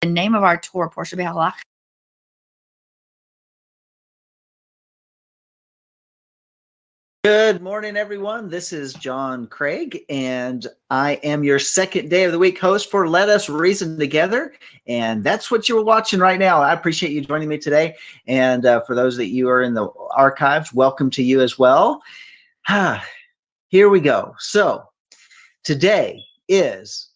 The name of our Torah portion. Good morning, everyone. This is John Craig, and I am your second day of the week host for Let Us Reason Together, and that's what you're watching right now. I appreciate you joining me today, and for those that you are in the archives, welcome to you as well. Here we go. So today is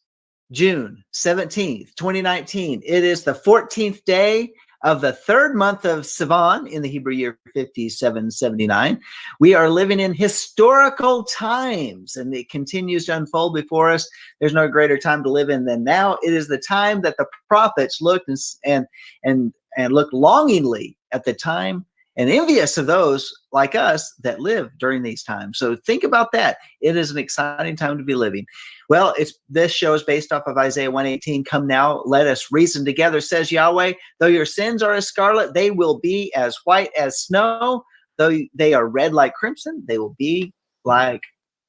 June 17th, 2019. It is the 14th day of the third month of Sivan in the Hebrew year 5779. We are living in historical times, and it continues to unfold before us. There's no greater time to live in than now. It is the time that the prophets looked and looked longingly at the time and envious of those like us that live during these times. So think about that. It is an exciting time to be living. Well, this show is based off of Isaiah 118. Come now, let us reason together, says Yahweh. Though your sins are as scarlet, they will be as white as snow. Though they are red like crimson, they will be like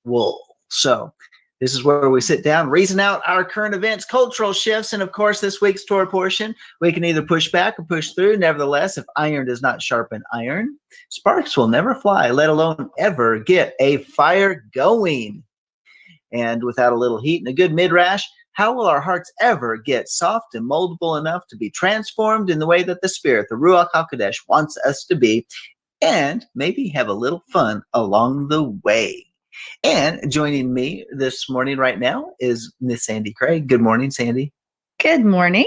wool. So this is where we sit down, reason out our current events, cultural shifts, and of course, this week's Torah portion. We can either push back or push through. Nevertheless, if iron does not sharpen iron, sparks will never fly, let alone ever get a fire going. And without a little heat and a good midrash, how will our hearts ever get soft and moldable enough to be transformed in the way that the Spirit, the Ruach HaKodesh, wants us to be, and maybe have a little fun along the way? And joining me this morning right now is Miss Sandi Craig. Good morning, Sandi. Good morning.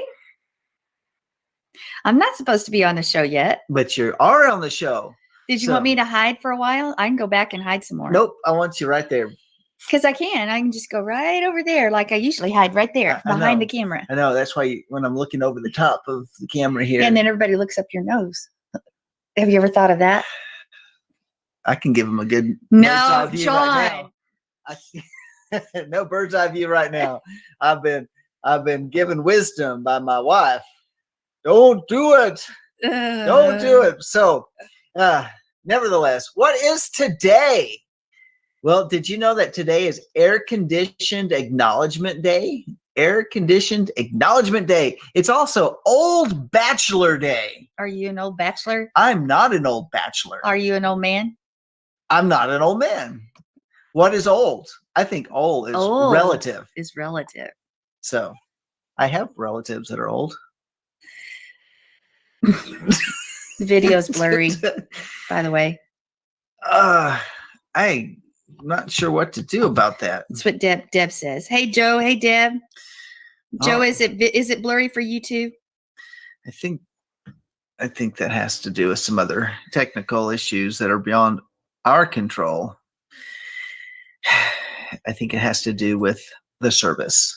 I'm not supposed to be on the show yet. But you are on the show. Did you want me to hide for a while? I can go back and hide some more. Nope, I want you right there. Because I can just go right over there like I usually hide right there behind the camera. I know. That's why when I'm looking over the top of the camera here. And then everybody looks up your nose. Have you ever thought of that? I can give them a good bird's eye view John. Right now. No bird's eye view right now. I've been given wisdom by my wife. Don't do it. Don't do it. So, nevertheless, what is today? Well, did you know that today is Air Conditioned Acknowledgement Day? Air Conditioned Acknowledgement Day. It's also Old Bachelor Day. Are you an old bachelor? I'm not an old bachelor. Are you an old man? I'm not an old man. What is old? I think old is relative. Is relative. So I have relatives that are old. The video's blurry, by the way. I'm not sure what to do about that. That's what Deb says. Hey, Joe. Hey, Deb. Joe, is it blurry for you too? I think that has to do with some other technical issues that are beyond our control. I think it has to do with the service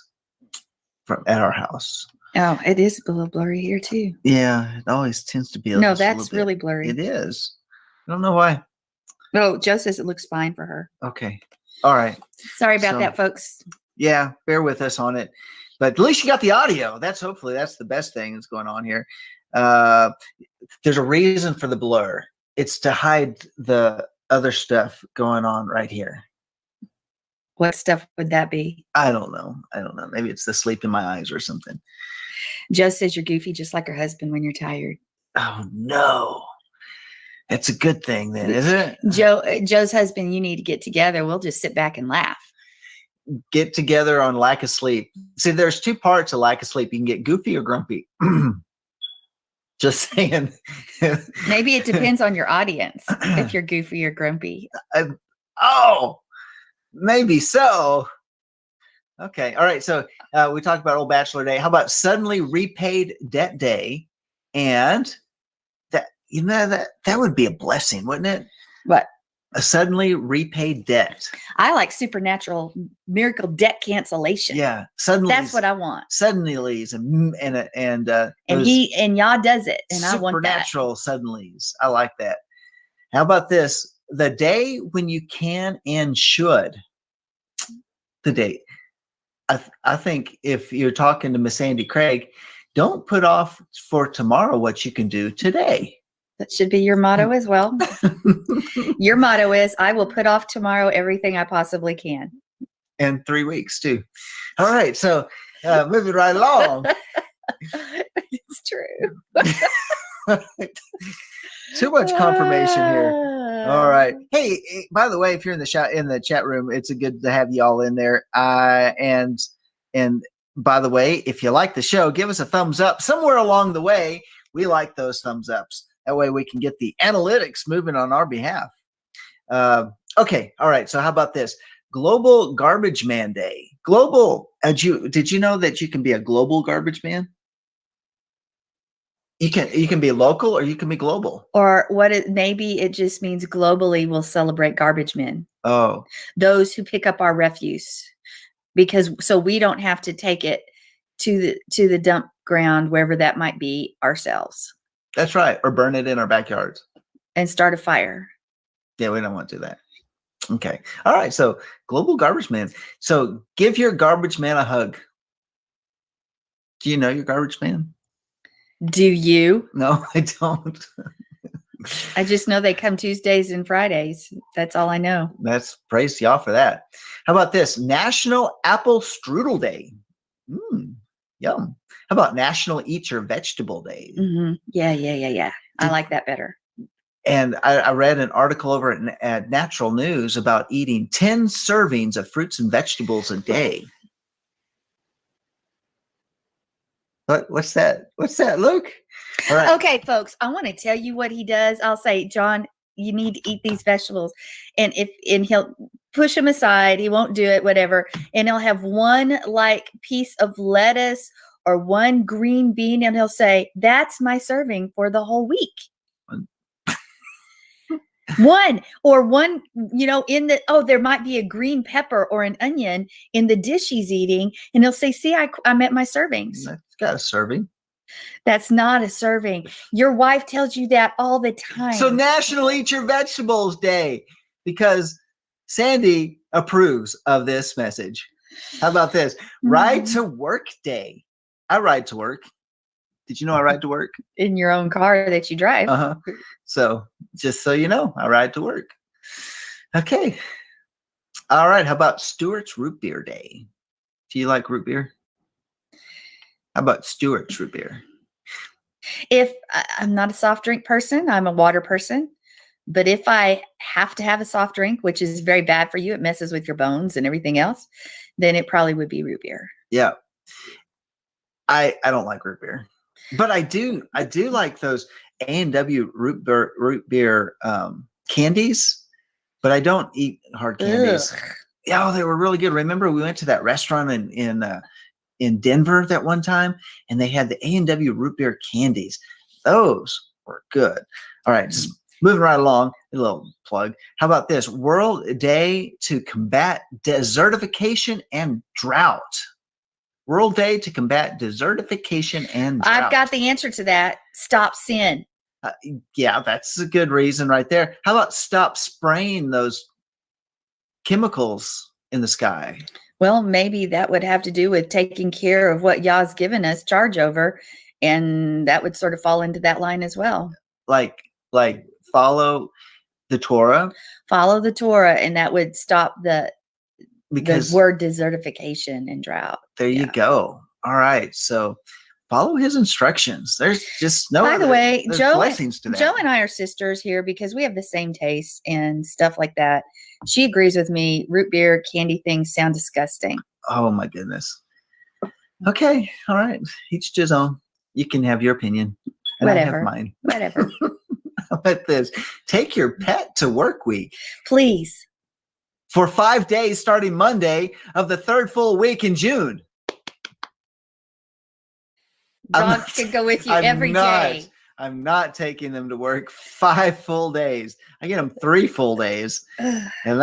at our house. Oh, it is a little blurry here too. Yeah, it always tends to be. No, that's really blurry. It is. I don't know why. No, Joe says it looks fine for her. Okay. All right. Sorry about that, folks. Yeah, bear with us on it. But at least you got the audio. Hopefully that's the best thing that's going on here. There's a reason for the blur. It's to hide the other stuff going on right here. What stuff would that be? I don't know. Maybe it's the sleep in my eyes or something. Joe says you're goofy just like her husband when you're tired. Oh, no. That's a good thing then, isn't it? Joe's husband, you need to get together. We'll just sit back and laugh. Get together on lack of sleep. See, there's two parts of lack of sleep. You can get goofy or grumpy. Just saying. Maybe it depends on your audience if you're goofy or grumpy. Maybe so. Okay. All right. So we talked about Old Bachelor Day. How about Suddenly Repaid Debt Day? And that would be a blessing, wouldn't it? What? A suddenly repaid debt. I like supernatural miracle debt cancellation. Yeah, suddenly. That's what I want. Suddenlies and Yah does it, and I want that. Supernatural suddenlies. I like that. How about this? The day when you can and should. The day. I think if you're talking to Miss Sandi Craig, don't put off for tomorrow what you can do today. That should be your motto as well. Your motto is, I will put off tomorrow everything I possibly can. And 3 weeks too. All right. So moving right along. true. Too much confirmation here. All right. Ah. Hey, by the way, if you're in the chat room, it's good to have you all in there. And by the way, if you like the show, give us a thumbs up. Somewhere along the way, we like those thumbs ups. That way we can get the analytics moving on our behalf. Okay. All right. So how about this? Global Garbage Man Day. Global. Did you know that you can be a global garbage man? You can be local or you can be global. Or maybe it just means globally we'll celebrate garbage men. Oh, Those who pick up our refuse, so we don't have to take it to the dump ground, wherever that might be, ourselves. that's right. Or burn it in our backyards. And start a fire. Yeah, we don't want to do that. Okay. All right. So global garbage man. So give your garbage man a hug. Do you know your garbage man? Do you? No, I don't. I just know they come Tuesdays and Fridays. That's all I know. That's praise y'all for that. How about this? National Apple Strudel Day. Yum. How about National Eat Your Vegetable Day? Mm-hmm. Yeah. I like that better. And I read an article over at Natural News about eating 10 servings of fruits and vegetables a day. What's that? What's that, Luke? All right. Okay, folks, I want to tell you what he does. I'll say, John, you need to eat these vegetables. And he'll push them aside. He won't do it, whatever. And he'll have one piece of lettuce or one green bean. And he'll say, that's my serving for the whole week. One, there might be a green pepper or an onion in the dish he's eating. And he'll say, see, I'm at my servings. That's got a serving. That's not a serving. Your wife tells you that all the time. So National Eat Your Vegetables Day, because Sandi approves of this message. How about this? Ride to Work Day. I ride to work. Did you know I ride to work? In your own car that you drive. Uh-huh. So just so you know, I ride to work. Okay. All right. How about Stewart's Root Beer Day? Do you like root beer? How about Stewart's Root Beer? If I'm not a soft drink person, I'm a water person. But if I have to have a soft drink, which is very bad for you, it messes with your bones and everything else, then it probably would be root beer. Yeah. I don't like root beer. But I do like those A&W root beer candies, but I don't eat hard candies. Ugh. Yeah, they were really good. Remember, we went to that restaurant in Denver that one time, and they had the A&W root beer candies. Those were good. All right, just moving right along. A little plug. How about this? World Day to Combat Desertification and Drought. World Day to Combat Desertification and Drought. I've got the answer to that. Stop sin. Yeah, that's a good reason right there. How about stop spraying those chemicals in the sky? Well, maybe that would have to do with taking care of what Yah's given us charge over, and that would sort of fall into that line as well. Like follow the Torah. Follow the Torah, and that would stop the Because word desertification and drought. there you go. All right. So follow his instructions. There's just no By the way, blessings to that. Joe and I are sisters here because we have the same tastes and stuff like that. She agrees with me. Root beer, candy things sound disgusting. Oh my goodness. Okay. All right. Each to his own. You can have your opinion. And Whatever. I have mine. Whatever. How about this? Take your pet to work week. Please. For 5 days starting Monday of the third full week in June. Dogs can go with you every day. I'm not taking them to work 5 full days. I get them 3 full days. And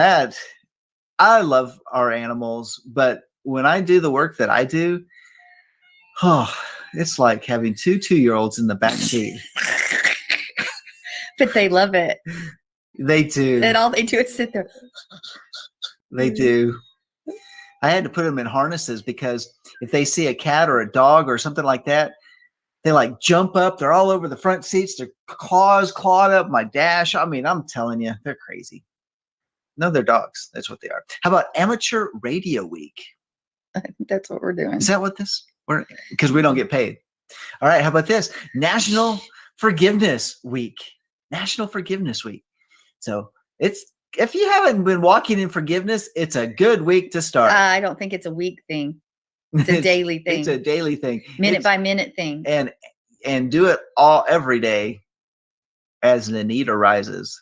I love our animals, but when I do the work that I do, it's like having 2 2-year-olds in the back seat. But they love it. They do. And all they do is sit there. They do. I had to put them in harnesses because if they see a cat or a dog or something like that, they like jump up. They're all over the front seats. Their claws clawed up my dash. I mean, I'm telling you, they're crazy. No, they're dogs. That's what they are. How about Amateur Radio Week? That's what we're doing. Is that what because we don't get paid. All right. How about this? National Forgiveness Week. National Forgiveness Week. So if you haven't been walking in forgiveness, it's a good week to start. I don't think it's a week thing. It's a daily thing. It's a daily thing. Minute by minute thing. And do it every day as the need arises.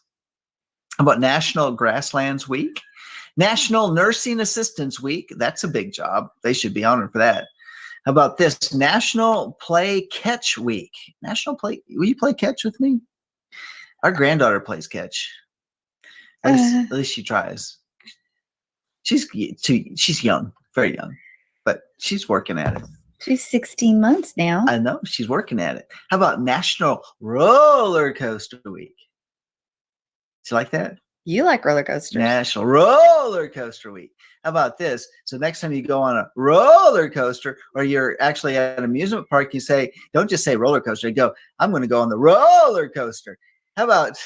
How about National Grasslands Week? National Nursing Assistance Week. That's a big job. They should be honored for that. How about this? National Play Catch Week. Will you play catch with me? Our granddaughter plays catch. At least she tries. She's young, very young, but she's working at it. She's 16 months now. I know, she's working at it. How about National Roller Coaster Week? Do you like that? You like roller coasters. National Roller Coaster Week. How about this? So next time you go on a roller coaster or you're actually at an amusement park, you say, don't just say roller coaster. You go, I'm going to go on the roller coaster. How about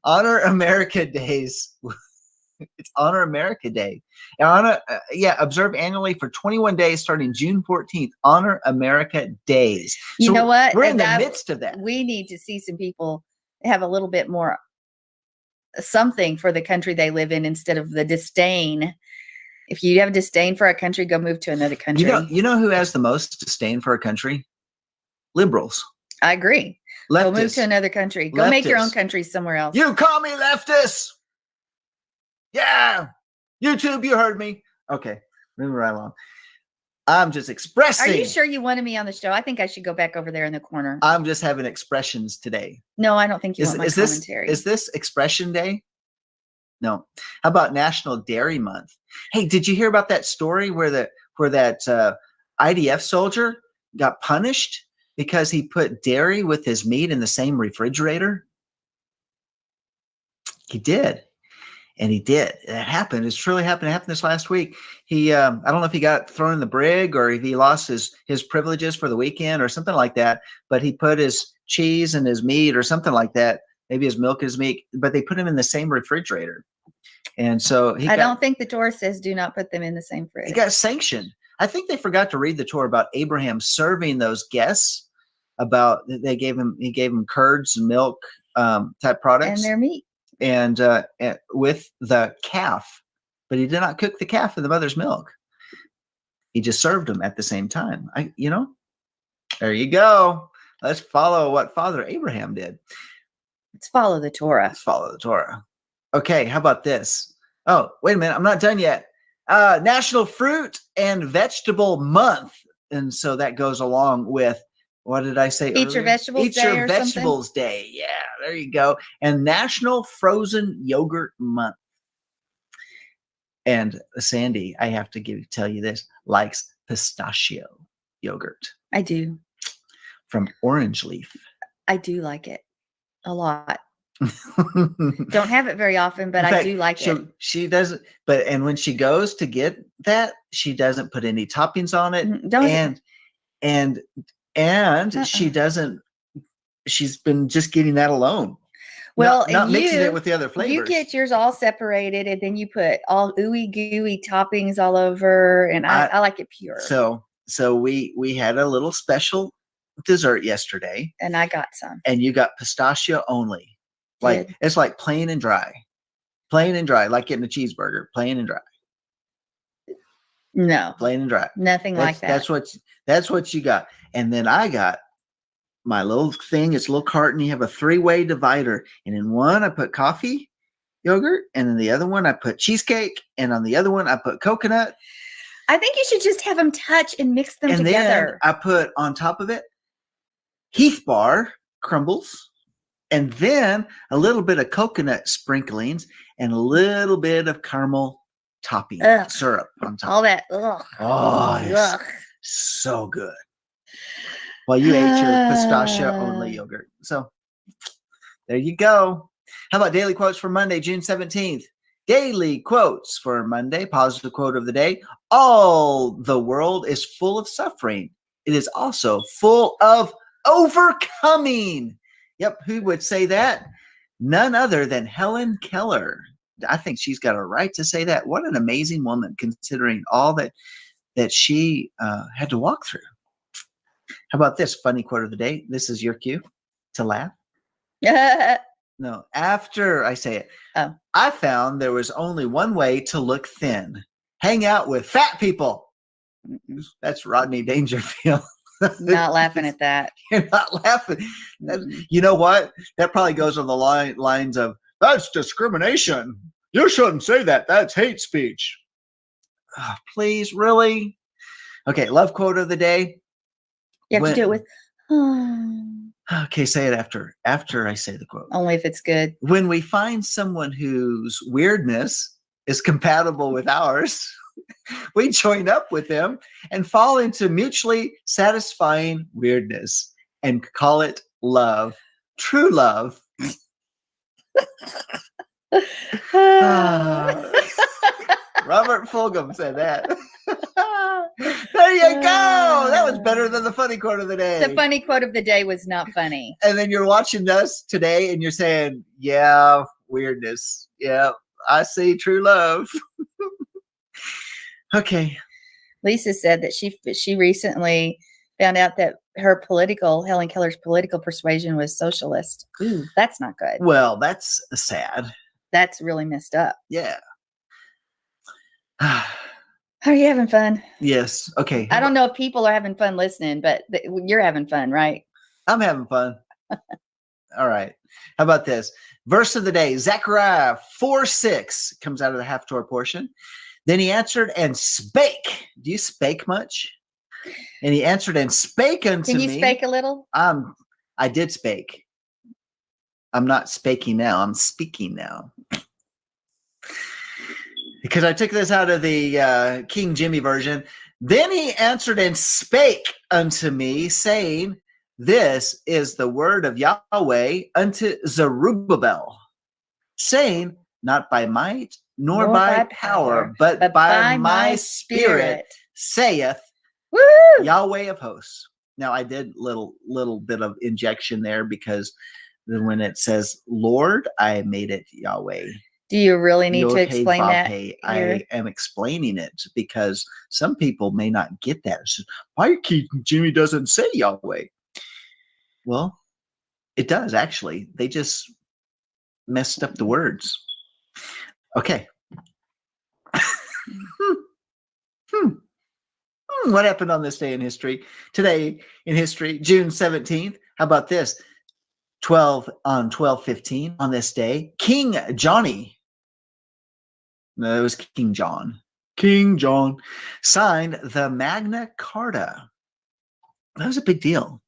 Honor America Days? It's Honor America Day. Observe annually for 21 days starting June 14th. Honor America Days. You know what? We're in the midst of that. We need to see some people have a little bit more something for the country they live in instead of the disdain. If you have disdain for a country, go move to another country. You know who has the most disdain for a country? Liberals. I agree. Leftists. Go move to another country. Go make your own country somewhere else. You call me leftists? Yeah. YouTube, you heard me. Okay. Moving right along. I'm just expressing. Are you sure you wanted me on the show? I think I should go back over there in the corner. I'm just having expressions today. No, I don't think you want my commentary. Is this expression day? No. How about National Dairy Month? Hey, did you hear about that story where that IDF soldier got punished because he put dairy with his meat in the same refrigerator? He did. And he did. It happened. It's truly happened. It happened this last week. He, I don't know if he got thrown in the brig or if he lost his privileges for the weekend or something like that. But he put his cheese and his meat or something like that. Maybe his milk and his meat. But they put him in the same refrigerator. And so I don't think the Torah says do not put them in the same fridge. He got sanctioned. I think they forgot to read the Torah about Abraham serving those guests. He gave him curds and milk type products and their meat. And with the calf, but he did not cook the calf in the mother's milk. He just served them at the same time. There you go. Let's follow what Father Abraham did. Let's follow the Torah. Let's follow the Torah. Okay, how about this? Oh, wait a minute. I'm not done yet. National Fruit and Vegetable Month. And so that goes along with, what did I say? Eat your vegetables Eat your vegetables day. Yeah, there you go. And National Frozen Yogurt Month. And Sandi, I have to tell you this, likes pistachio yogurt. I do. From Orange Leaf. I do like it a lot. Don't have it very often, but I do like it. She doesn't, and when she goes to get that, she doesn't put any toppings on it. And she doesn't. She's been just getting that alone. Well, not mixing it with the other flavors. You get yours all separated, and then you put all ooey gooey toppings all over, and I like it pure. So we had a little special dessert yesterday, and I got some. And you got pistachio only. It's like plain and dry, like getting a cheeseburger, plain and dry. No, plain and dry. Nothing like that. That's what you got. And then I got my little thing. It's a little carton. You have a 3-way divider. And in one, I put coffee yogurt. And in the other one, I put cheesecake. And on the other one, I put coconut. I think you should just have them touch and mix them together. Then I put on top of it Heath Bar crumbles. And then a little bit of coconut sprinklings and a little bit of caramel topping syrup on top. All that. Ugh. Oh, ugh. So good. Well, you ate your pistachio only yogurt. So there you go. How about daily quotes for Monday, June 17th? Daily quotes for Monday. Positive quote of the day. All the world is full of suffering. It is also full of overcoming. Yep. Who would say that? None other than Helen Keller. I think she's got a right to say that. What an amazing woman, considering all that she had to walk through. How about this funny quote of the day? This is your cue to laugh. No, after I say it, Oh. I found there was only one way to look thin. Hang out with fat people. Mm-mm. That's Rodney Dangerfield. Not laughing at that. You're not laughing. Mm-mm. You know what? That probably goes on the lines of, that's discrimination. You shouldn't say that. That's hate speech. Oh, please, really? Okay, love quote of the day. You have to do it with, Okay, say it after I say the quote. only if it's good. When we find someone whose weirdness is compatible with ours, we join up with them and fall into mutually satisfying weirdness and call it love. True love. Robert Fulgham said that. There you go. That was better than the funny quote of the day. The funny quote of the day was not funny. And then you're watching us today and you're saying, yeah, weirdness. Yeah, I see true love. Okay. Lisa said that she recently found out that Helen Keller's political persuasion was socialist. Ooh, that's not good. Well, that's sad. That's really messed up. Yeah. Are you having fun? Yes. Okay. I don't know if people are having fun listening, but you're having fun, right? I'm having fun. All right. How about this? Verse of the day, Zechariah 4:6 comes out of the half Torah portion. Then he answered and spake. Do you spake much? And he answered and spake unto me. Can you spake a little? I did spake. I'm not spaking now. I'm speaking now. Because I took this out of the King Jimmy version. Then he answered and spake unto me, saying, this is the word of Yahweh unto Zerubbabel, saying, not by might, nor by power, but by my spirit, saith Woo! Yahweh of hosts. Now, I did little bit of injection there because then when it says Lord, I made it Yahweh. Do you really need to explain that? I am explaining it because some people may not get that. So, why King Jimmy doesn't say Yahweh? Well, it does actually. They just messed up the words. Okay. What happened on this day in history? Today in history, June 17th. How about this? 12/15 on this day, King Johnny. No, it was King John. King John signed the Magna Carta. That was a big deal.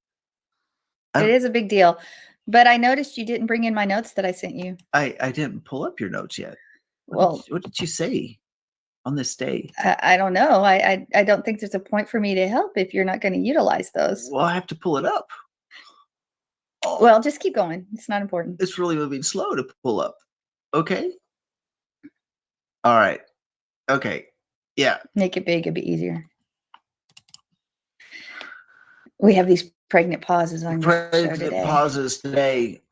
It is a big deal. But I noticed you didn't bring in my notes that I sent you. I didn't pull up your notes yet. What did you say on this day? I don't know. I don't think there's a point for me to help if you're not going to utilize those. Well, I have to pull it up. Oh, well, just keep going. It's not important. It's really moving slow to pull up. Okay. All right. Okay. Yeah. Make it big. It'd be easier. We have these pregnant pauses on your show today. Pauses today.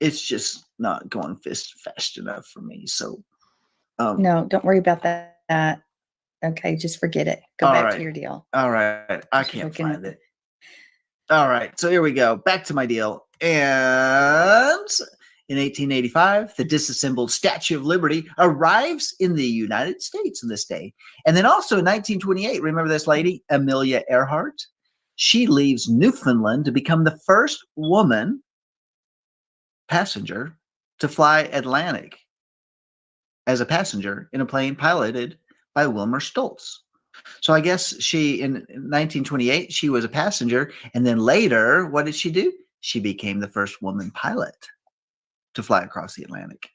It's just not going fast enough for me. So, no, don't worry about that. Okay, just forget it. Go back to your deal. All right, I can't find it. All right, so here we go. Back to my deal. And in 1885, the disassembled Statue of Liberty arrives in the United States on this day. And then also in 1928, remember this lady, Amelia Earhart? She leaves Newfoundland to become the first woman passenger to fly Atlantic as a passenger in a plane piloted by Wilmer Stoltz. So I guess she, in 1928, she was a passenger. And then later, what did she do? She became the first woman pilot to fly across the Atlantic.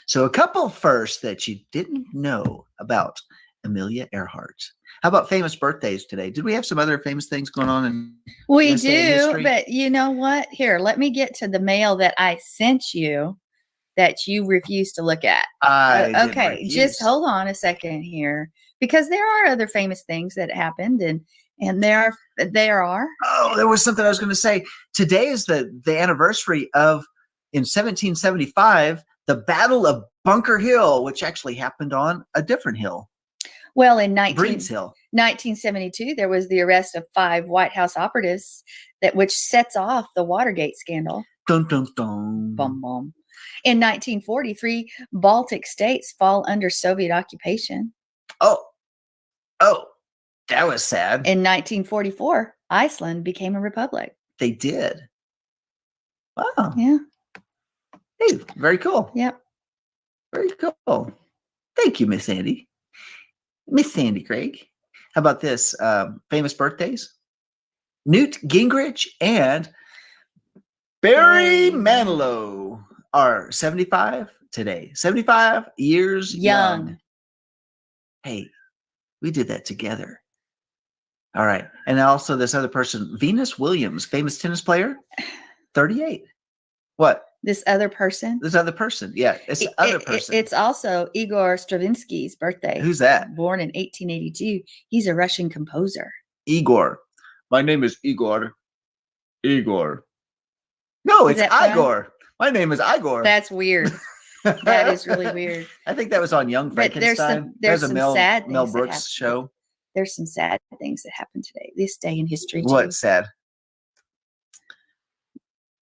So a couple firsts that you didn't know about Amelia Earhart. How about famous birthdays today? Did we have some other famous things going on? We do, but you know what? Here, let me get to the mail that I sent you that you refused to look at. Okay, just hold on a second here, because there are other famous things that happened, and there are. Oh, there was something I was going to say. Today is the anniversary of, in 1775, the Battle of Bunker Hill, which actually happened on a different hill. Well, in Breeds Hill. 1972, there was the arrest of 5 White House operatives which sets off the Watergate scandal. Dun, dun, dun. Bum, bum. In 1943, Baltic states fall under Soviet occupation. Oh, that was sad. In 1944, Iceland became a republic. They did. Wow. Yeah. Hey, very cool. Yep. Very cool. Thank you, Miss Sandy. Miss Sandi Craig. How about this? Famous birthdays? Newt Gingrich and Barry Manilow are 75 today. 75 years young. Hey, we did that together. All right. And also this other person, Venus Williams, famous tennis player, 38. What? This other person? This other person. Yeah, it's the other person. It's also Igor Stravinsky's birthday. Who's that? Born in 1882. He's a Russian composer. Igor. My name is Igor. Igor. No, it's Igor. My name is Igor. That's weird. That is really weird. I think that was on Young Frankenstein. There's some sad things Mel Brooks show. There's some sad things that happened today. This day in history. Too. What's sad?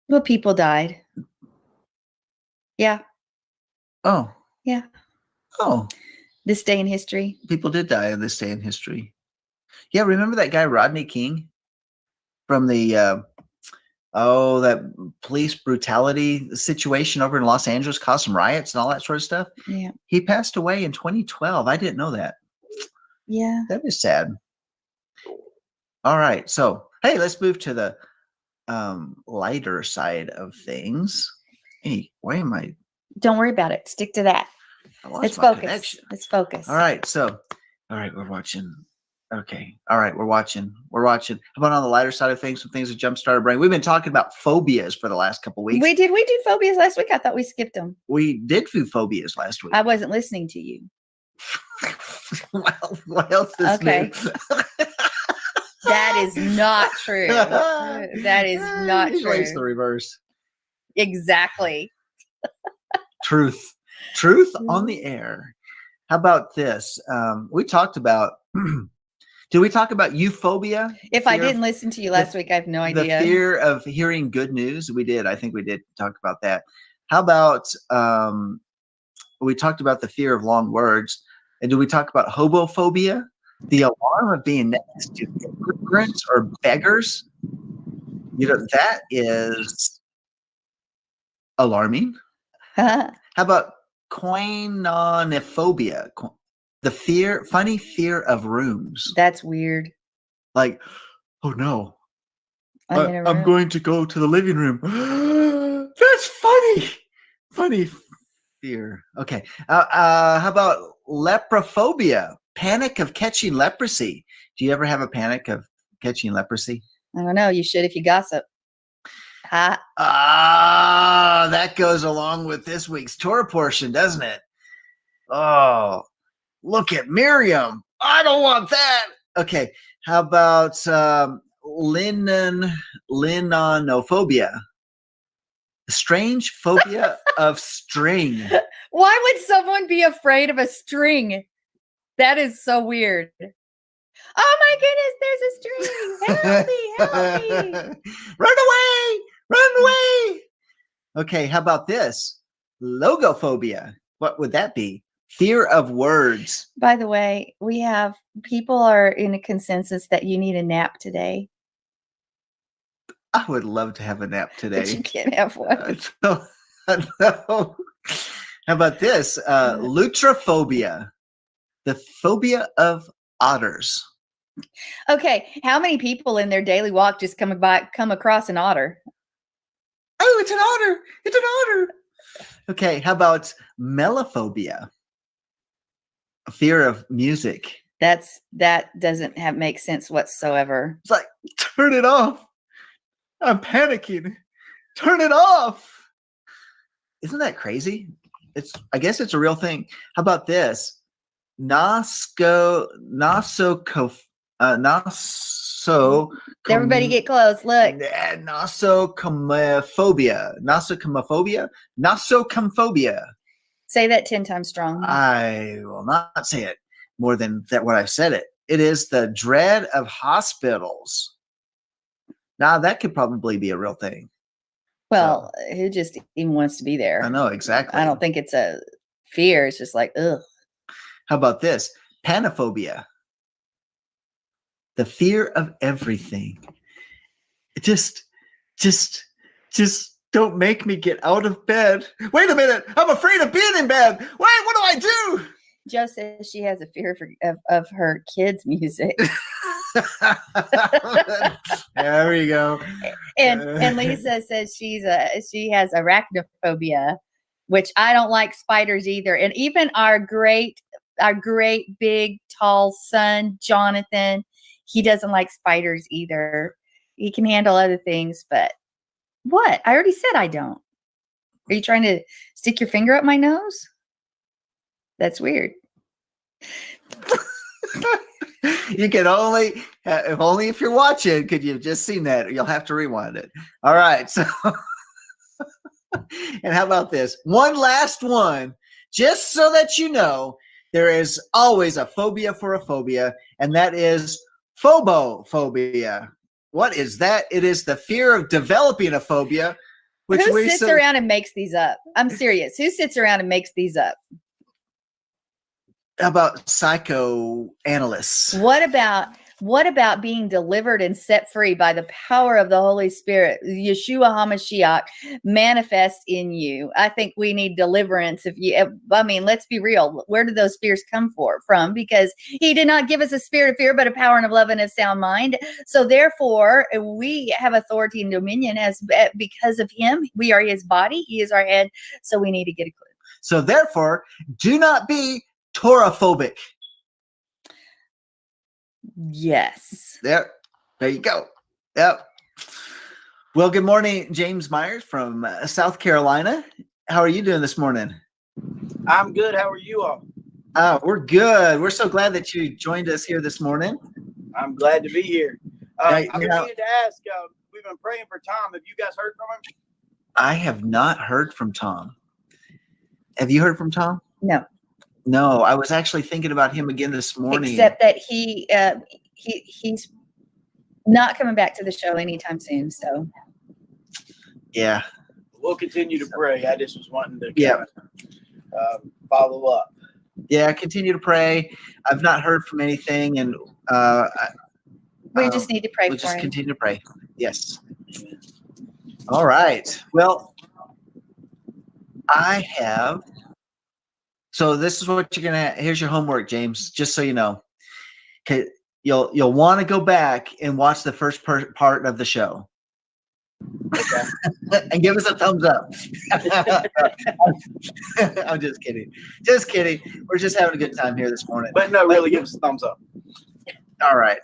Well, people died. Yeah. Oh. Yeah. Oh. This day in history. People did die on this day in history. Yeah, remember that guy Rodney King from the that police brutality situation over in Los Angeles caused some riots and all that sort of stuff? Yeah. He passed away in 2012. I didn't know that. Yeah. That is sad. All right. So, hey, let's move to the lighter side of things. Hey, why am I? Don't worry about it. Stick to that. Let's focus. Let's focus. All right. So, all right, we're watching. Okay. All right, we're watching. How about on the lighter side of things, some things that jumpstart our brain? We've been talking about phobias for the last couple of weeks. We do phobias last week? I thought we skipped them. We did do phobias last week. I wasn't listening to you. Well, what else is new? That is not true. That is not true. It's the reverse. Exactly. Truth on the air. How about this? We talked about. Did we talk about euphobia? If I didn't listen to you last week, I have no idea. The fear of hearing good news. We did. I think we did talk about that. How about we talked about the fear of long words. And did we talk about hobophobia? The alarm of being next to immigrants or beggars. You know, that is alarming. How about koinonophobia? The funny fear of rooms. That's weird. Like, oh no, I'm going to go to the living room. That's funny fear. Okay. How about leprophobia? Panic of catching leprosy. Do you ever have a panic of catching leprosy? I don't know. You should if you gossip. That goes along with this week's Torah portion, doesn't it? Oh. Look at Miriam. I don't want that. Okay. How about linonophobia? Strange phobia of string. Why would someone be afraid of a string? That is so weird. Oh my goodness, there's a string. Help me. Run away. Okay. How about this? Logophobia. What would that be? Fear of words. By the way, people are in a consensus that you need a nap today. I would love to have a nap today. But you can't have one. No. How about this? Lutrophobia. The phobia of otters. Okay. How many people in their daily walk just come across an otter? Oh, it's an otter. It's an otter. Okay. How about melophobia? A fear of music. That doesn't make sense whatsoever. It's like, turn it off. I'm panicking. Turn it off. Isn't that crazy? I guess it's a real thing. How about this? Everybody get close. Look. Nosocomophobia. Say that 10 times strong. I will not say it. more than that what I said it. It is the dread of hospitals. Now, that could probably be a real thing. Well, who just even wants to be there? I know, exactly. I don't think it's a fear. It's just like, ugh. How about this? Panophobia. The fear of everything. Just don't make me get out of bed. Wait a minute. I'm afraid of being in bed. Wait, what do I do? Jo says she has a fear of her kids' music. There we go. And Lisa says she has arachnophobia, which I don't like spiders either. And even our great big tall son Jonathan, he doesn't like spiders either. He can handle other things, but what? I already said I don't. Are you trying to stick your finger up my nose? That's weird. You can only, if you're watching, could you have just seen that? You'll have to rewind it. All right. So, and how about this? One last one, just so that you know, there is always a phobia for a phobia, and that is phobophobia. What is that? It is the fear of developing a phobia. Who sits around and makes these up? I'm serious. Who sits around and makes these up? How about psychoanalysts? What about being delivered and set free by the power of the Holy Spirit, Yeshua HaMashiach, manifest in you? I think we need deliverance. Let's be real. Where did those fears come from? Because he did not give us a spirit of fear, but a power and of love and of sound mind. So therefore, we have authority and dominion because of him. We are his body. He is our head. So we need to get a clue. So therefore, do not be Torah-phobic. Yes. There you go. Yep. Well, good morning, James Myers from South Carolina. How are you doing this morning? I'm good. How are you all? We're good. We're so glad that you joined us here this morning. I'm glad to be here. I've been now, meaning to ask, we've been praying for Tom. Have you guys heard from him? I have not heard from Tom. Have you heard from Tom? No. No, I was actually thinking about him again this morning. Except that he's not coming back to the show anytime soon. So, yeah, we'll continue to pray. I just was wanting to follow up. Yeah, continue to pray. I've not heard from anything, and we just need to pray. We'll just continue to pray. Yes. All right. Well, I have. So this is what you're gonna. Here's your homework, James. Just so you know, okay, you'll want to go back and watch the first part of the show, okay. And give us a thumbs up. I'm just kidding. Just kidding. We're just having a good time here this morning. But no, really, give us a thumbs up. All right.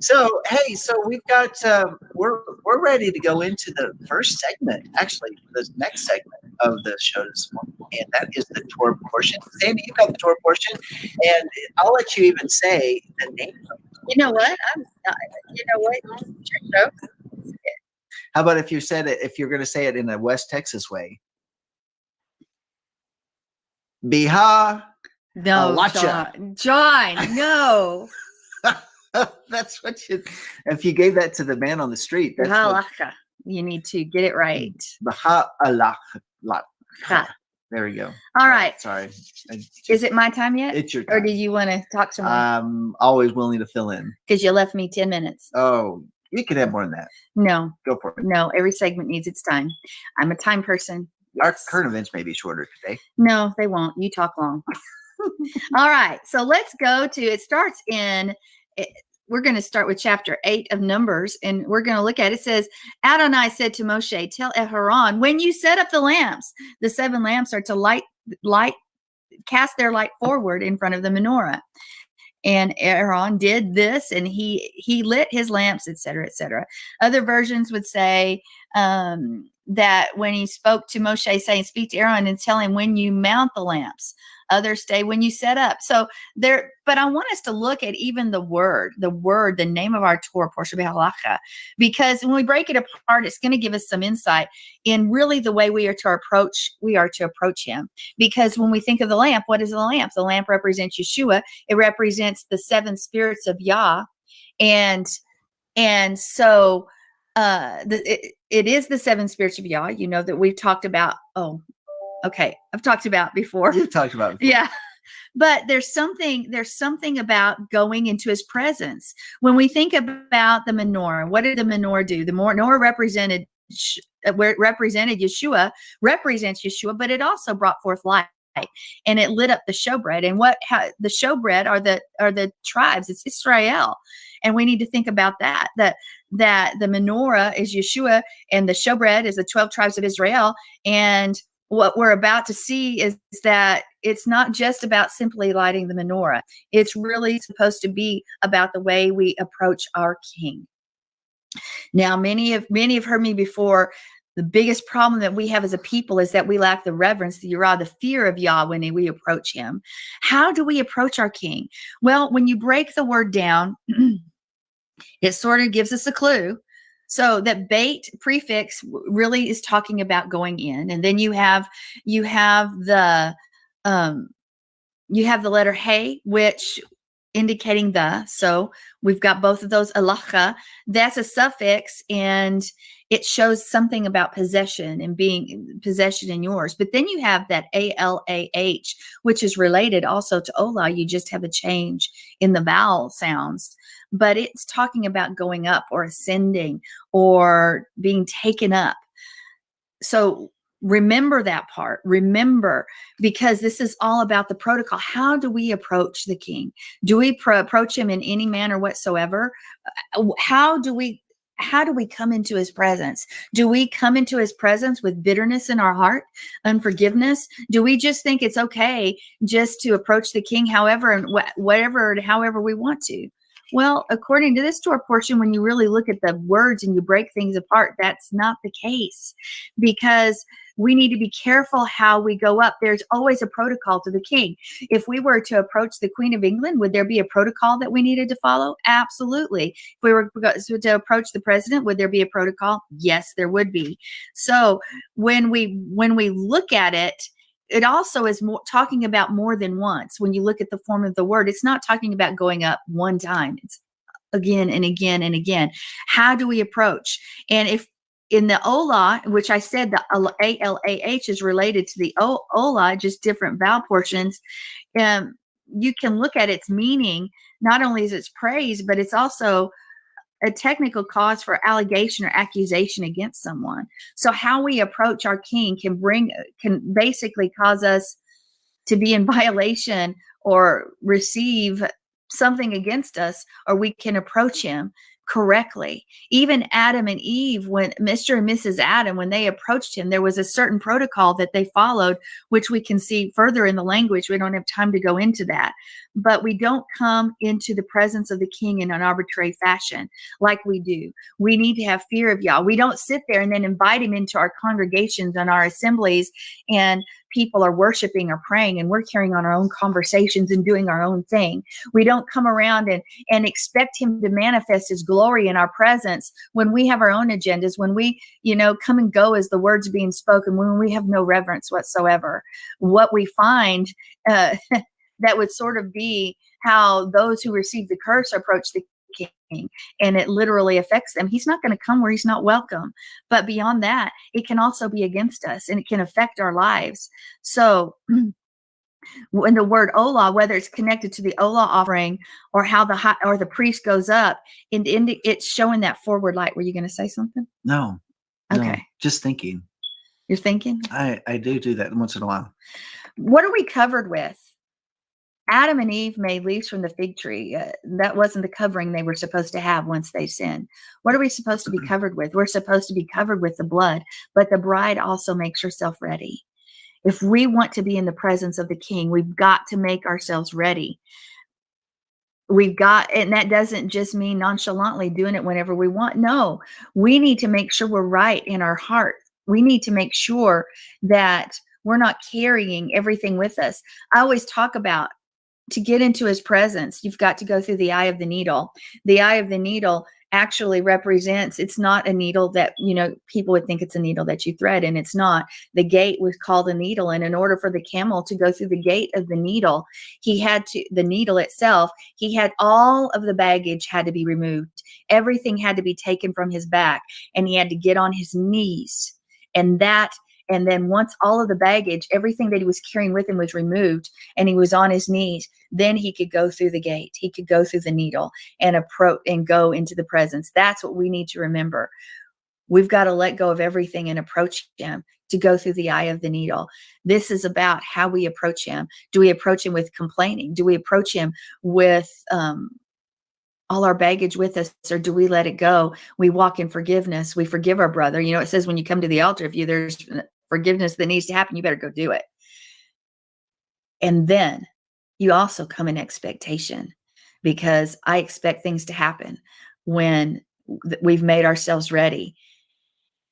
So hey, we've got we're ready to go into the first segment, actually the next segment of the show this morning, and that is the Torah Portion. Sandy, you got the Torah Portion, and I'll let you even say the name of it. You know what? Your show. How about if you said it? If you're going to say it in a West Texas way, Biha. No, John, no. That's what you. If you gave that to the man on the street, that's what, you need to get it right. There we go. All right. Sorry. Is it my time yet? It's your time. Or do you want to talk some more? I'm always willing to fill in. Because you left me 10 minutes. Oh, you could have more than that. No. Go for it. No, every segment needs its time. I'm a time person. Our Yes. current events may be shorter today. No, they won't. You talk long. All right. So let's go to, we're going to start with chapter 8 of Numbers, and we're going to look at it. It says, Adonai said to Moshe, tell Aharon, when you set up the lamps, the 7 lamps are to cast their light forward in front of the menorah. And Aaron did this, and he lit his lamps, etc., etc. Other versions would say that when he spoke to Moshe, saying, "Speak to Aaron and tell him when you mount the lamps. Others stay when you set up." So there, but I want us to look at even the word, the name of our Torah portion, halacha, because when we break it apart, it's going to give us some insight in really the way we are to approach him. Because when we think of the lamp, what is the lamp? The lamp represents Yeshua. It represents the seven spirits of Yah. And so it is the seven spirits of Yah, you know, that we've talked about. Oh, okay. I've talked about before. You've talked about it before. Yeah. But there's something about going into his presence. When we think about the menorah, what did the menorah do? The menorah represented Yeshua, represents Yeshua, but it also brought forth light. And it lit up the showbread. And the showbread are the tribes. It's Israel. And we need to think about that the menorah is Yeshua and the showbread is the 12 tribes of Israel. And what we're about to see is that it's not just about simply lighting the menorah. It's really supposed to be about the way we approach our King. Now, many have heard me before. The biggest problem that we have as a people is that we lack the reverence, the yirah, the fear of Yah when we approach him. How do we approach our King? Well, when you break the word down, it sort of gives us a clue. So that bait prefix really is talking about going in. And then you have the letter hey, which indicating the. So we've got both of those. Alacha, that's a suffix, and it shows something about possession and being possession in yours. But then you have that ALAH, which is related also to Olah. You just have a change in the vowel sounds. But it's talking about going up or ascending or being taken up. So remember that part. Remember, because this is all about the protocol. How do we approach the King? Do we approach him in any manner whatsoever? How do we come into his presence? Do we come into his presence with bitterness in our heart, unforgiveness? Do we just think it's okay just to approach the King however and however we want to? Well, according to this Torah portion, when you really look at the words and you break things apart, that's not the case, because we need to be careful how we go up. There's always a protocol to the King. If we were to approach the Queen of England, would there be a protocol that we needed to follow? Absolutely. If we were to approach the president, would there be a protocol? Yes, there would be. So when we look at it, it also is talking about more than once. When you look at the form of the word, it's not talking about going up one time. It's again and again and again. How do we approach? And if in the Olah, which I said the ALAH is related to the Olah, just different vowel portions, you can look at its meaning. Not only is it praise, but it's also a technical cause for allegation or accusation against someone. So how we approach our King can basically cause us to be in violation or receive something against us, or we can approach him correctly. Even Adam and Eve, when Mr. and Mrs. Adam, when they approached him, there was a certain protocol that they followed, which we can see further in the language. We don't have time to go into that. But we don't come into the presence of the King in an arbitrary fashion like we do. We need to have fear of Yah. We don't sit there and then invite him into our congregations and our assemblies, and people are worshiping or praying and we're carrying on our own conversations and doing our own thing. We don't come around and expect him to manifest his glory in our presence when we have our own agendas, when we, come and go as the words being spoken, when we have no reverence whatsoever. What we find, that would sort of be how those who receive the curse approach the King, and it literally affects them. He's not going to come where he's not welcome. But beyond that, it can also be against us, and it can affect our lives. So when the word Olah, whether it's connected to the Olah offering or how the priest goes up, it's showing that forward light. Were you going to say something? No. Okay. Just thinking. You're thinking? I do that once in a while. What are we covered with? Adam and Eve made leaves from the fig tree. That wasn't the covering they were supposed to have once they sinned. What are we supposed to be covered with? We're supposed to be covered with the blood, but the bride also makes herself ready. If we want to be in the presence of the King, we've got to make ourselves ready. And that doesn't just mean nonchalantly doing it whenever we want. No, we need to make sure we're right in our heart we need to make sure that we're not carrying everything with us. I always talk about, to get into his presence, you've got to go through the eye of the needle. The eye of the needle actually represents, it's not a needle that, people would think it's a needle that you thread, and it's not. The gate was called a needle. And in order for the camel to go through the gate of the needle, the needle itself, he had all of the baggage had to be removed. Everything had to be taken from his back, and he had to get on his knees. And then once all of the baggage, everything that he was carrying with him was removed, and he was on his knees, then he could go through the gate. He could go through the needle and approach and go into the presence. That's what we need to remember. We've got to let go of everything and approach him to go through the eye of the needle. This is about how we approach him. Do we approach him with complaining? Do we approach him with all our baggage with us, or do we let it go? We walk in forgiveness. We forgive our brother. It says when you come to the altar, if there's forgiveness that needs to happen, you better go do it. And then you also come in expectation, because I expect things to happen when we've made ourselves ready.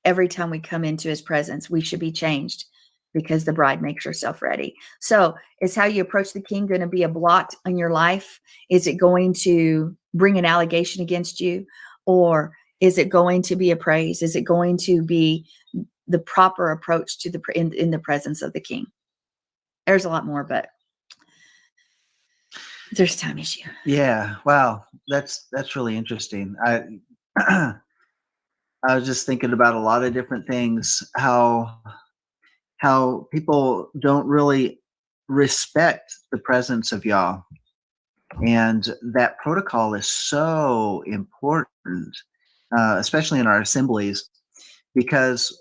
Every time we come into his presence, we should be changed, because the bride makes herself ready. So is how you approach the king going to be a blot on your life? Is it going to bring an allegation against you? Or is it going to be a praise? Is it going to be the proper approach to in the presence of the king? There's a lot more, but there's time issue. Yeah. Wow. That's really interesting. I was just thinking about a lot of different things, how people don't really respect the presence of Yah. And that protocol is so important, especially in our assemblies, because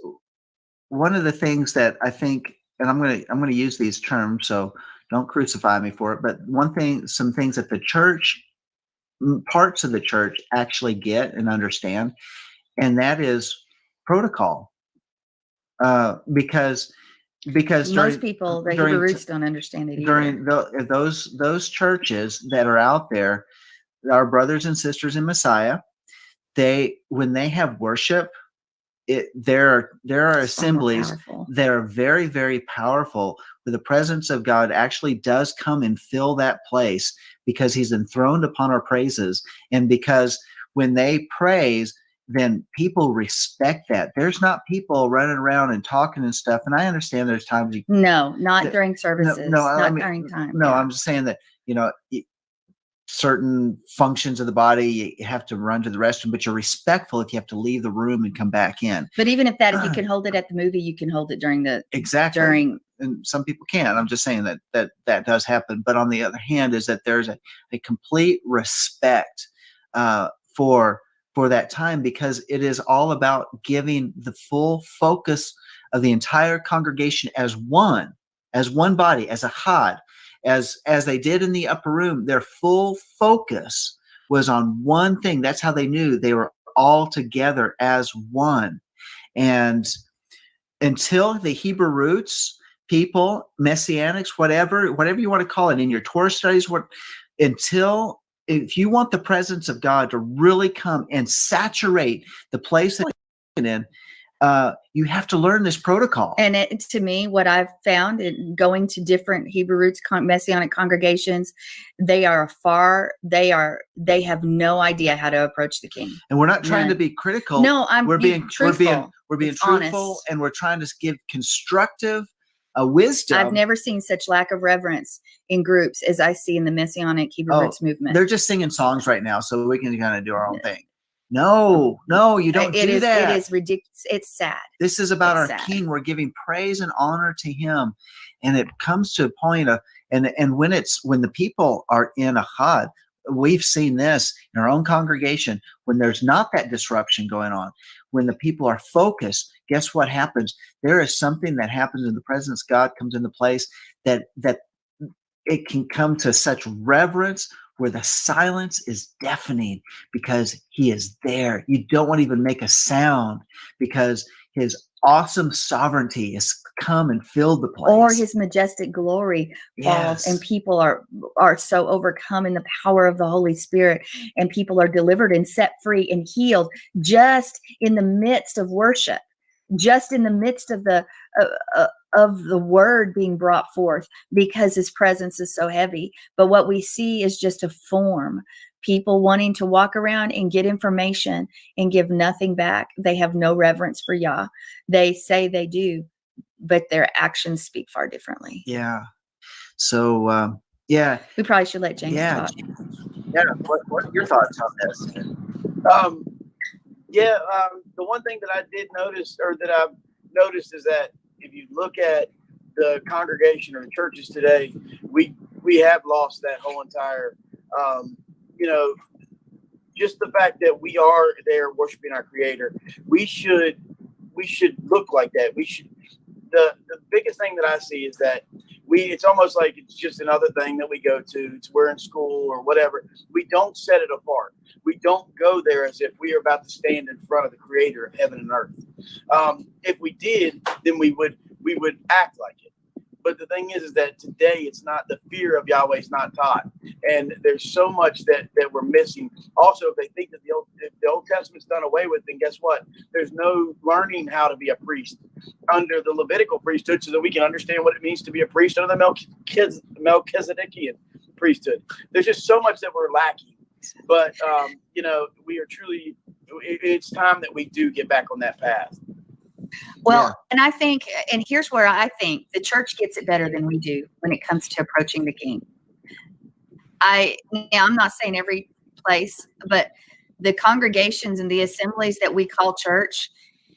one of the things that I think, and I'm going to use these terms, so don't crucify me for it, but some things that the church, parts of the church actually get and understand, and that is protocol. Because most people, the Hebrew roots, don't understand it either. During those churches that are out there, our brothers and sisters in Messiah, when they have worship, there are assemblies that are very, very powerful, where the presence of God actually does come and fill that place, because he's enthroned upon our praises. And because when they praise, then people respect that. There's not people running around and talking and stuff. And I understand there's times not during services, during time. No, I'm just saying that, certain functions of the body, you have to run to the restroom, but you're respectful if you have to leave the room and come back in. But even if you can hold it at the movie, you can hold it during and some people can't. I'm just saying that does happen. But on the other hand, is that there's a complete respect for that time, because it is all about giving the full focus of the entire congregation as one body, as a chad. As they did in the upper room, their full focus was on one thing. That's how they knew they were all together as one. And until the Hebrew roots people, Messianics, whatever you want to call it, in your Torah studies, if you want the presence of God to really come and saturate the place that you're in, you have to learn this protocol. And to me, what I've found in going to different Hebrew roots Messianic congregations, they have no idea how to approach the king. And we're not trying to be critical. No, we're being truthful. We're being truthful, honest. And we're trying to give constructive wisdom. I've never seen such lack of reverence in groups as I see in the Messianic Hebrew roots movement. They're just singing songs right now, so we can kind of do our own thing. No, you don't do that. It is ridiculous. It's sad. This is about our King. We're giving praise and honor to him. And it comes to a point of, and when the people are in a chad, we've seen this in our own congregation, when there's not that disruption going on, when the people are focused, guess what happens? There is something that happens in the presence. God comes into place that it can come to such reverence, where the silence is deafening, because he is there. You don't want to even make a sound, because his awesome sovereignty has come and filled the place. Or his majestic glory falls, and people are so overcome in the power of the Holy Spirit, and people are delivered and set free and healed just in the midst of worship. just in the midst of the word being brought forth, because his presence is so heavy. But what we see is just a form. People wanting to walk around and get information and give nothing back. They have no reverence for Yah. They say they do, but their actions speak far differently. Yeah. So, yeah. We probably should let James talk. Yeah. What are your thoughts on this? The one thing that I did notice, or that I've noticed, is that if you look at the congregation or the churches today, we have lost that whole entire, just the fact that we are there worshiping our Creator. We should look like that. We should. The biggest thing that I see is that it's almost like it's just another thing that we go to. We're in school or whatever. We don't set it apart. We don't go there as if we are about to stand in front of the Creator of heaven and earth. If we did, then we would act like it. But the thing is that today it's not, the fear of Yahweh is not taught. And there's so much that we're missing. Also, if they think that if the Old Testament's done away with, then guess what? There's no learning how to be a priest under the Levitical priesthood so that we can understand what it means to be a priest under the Melchizedekian priesthood. There's just so much that we're lacking. But, we are truly, it's time that we do get back on that path. Well, and I think, and here's where I think the church gets it better than we do when it comes to approaching the King. I'm not saying every place, but the congregations and the assemblies that we call church,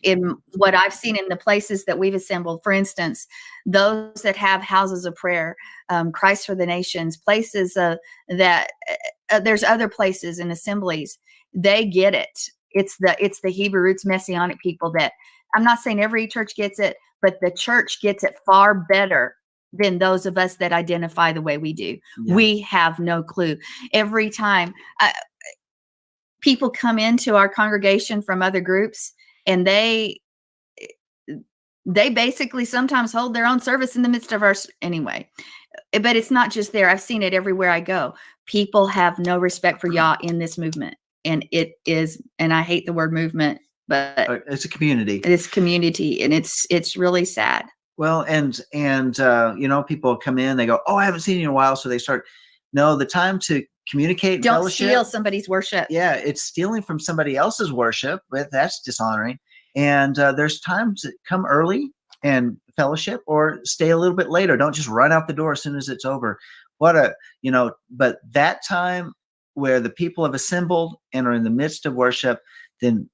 in what I've seen in the places that we've assembled, for instance, those that have houses of prayer, Christ for the Nations, places that there's other places and assemblies, they get it. It's the Hebrew roots Messianic people that, I'm not saying every church gets it, but the church gets it far better than those of us that identify the way we do. Yeah. We have no clue. Every time people come into our congregation from other groups, and they basically sometimes hold their own service in the midst of ours anyway. But it's not just there. I've seen it everywhere I go. People have no respect for Yah in this movement. And it is, and I hate the word movement, but it's a community. It's community, and it's really sad. Well, and people come in, they go, "Oh, I haven't seen you in a while," so they start. No, the time to communicate. Don't fellowship, steal somebody's worship. Yeah, it's stealing from somebody else's worship, but that's dishonoring. And there's times that come early and fellowship, or stay a little bit later. Don't just run out the door as soon as it's over. But that time where the people have assembled and are in the midst of worship, then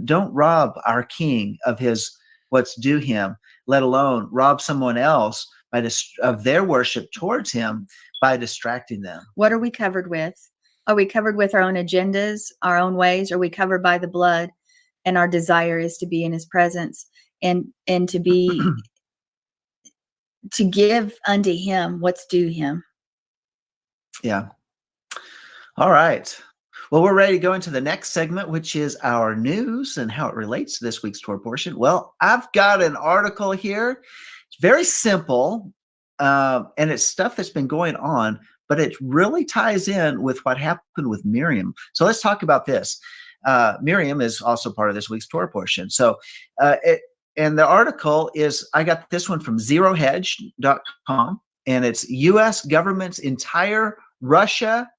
don't rob our King of what's due him, let alone rob someone else of their worship towards him by distracting them. What are we covered with? Are we covered with our own agendas, our own ways? Are we covered by the blood? And our desire is to be in his presence and to be to give unto him what's due him. Yeah. All right. Well, we're ready to go into the next segment, which is our news and how it relates to this week's Torah portion. Well, I've got an article here. It's very simple, and it's stuff that's been going on, but it really ties in with what happened with Miriam. So let's talk about this. Miriam is also part of this week's Torah portion. So, and the article is, I got this one from zerohedge.com, and it's U.S. government's entire Russia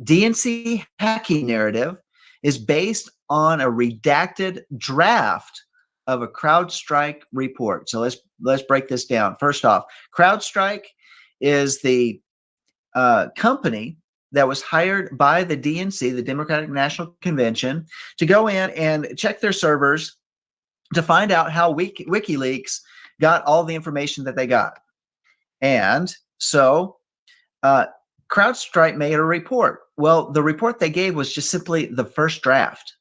DNC hacking narrative is based on a redacted draft of a CrowdStrike report. So let's break this down. First off, CrowdStrike is the company that was hired by the DNC, the Democratic National Convention, to go in and check their servers to find out how WikiLeaks got all the information that they got. And so CrowdStrike made a report. Well, the report they gave was just simply the first draft.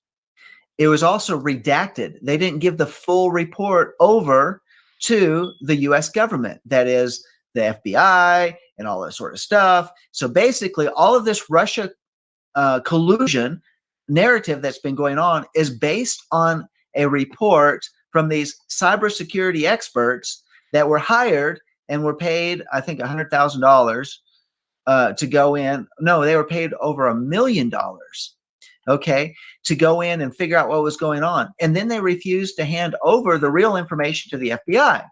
It was also redacted. They didn't give the full report over to the U.S. government, that is the FBI and all that sort of stuff. So basically, all of this Russia collusion narrative that's been going on is based on a report from these cybersecurity experts that were hired and were paid, I think, $100,000 to go in. No, they were paid over $1 million okay, to go in and figure out what was going on. And then they refused to hand over the real information to the FBI.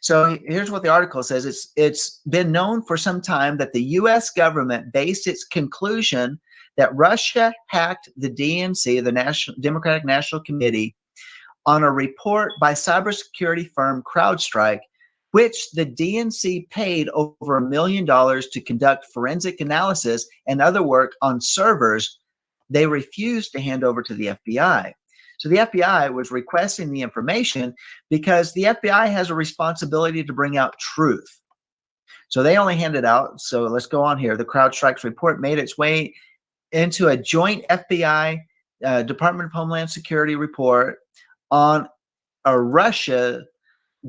So here's what the article says. It's been known for some time that the U.S. government based its conclusion that Russia hacked the DNC, the Democratic National Committee, on a report by cybersecurity firm CrowdStrike, which the DNC paid over $1 million to conduct forensic analysis and other work on servers they refused to hand over to the FBI. So the FBI was requesting the information because the FBI has a responsibility to bring out truth. So they only handed out. So let's go on here. The CrowdStrike's report made its way into a joint FBI Department of Homeland Security report on a Russia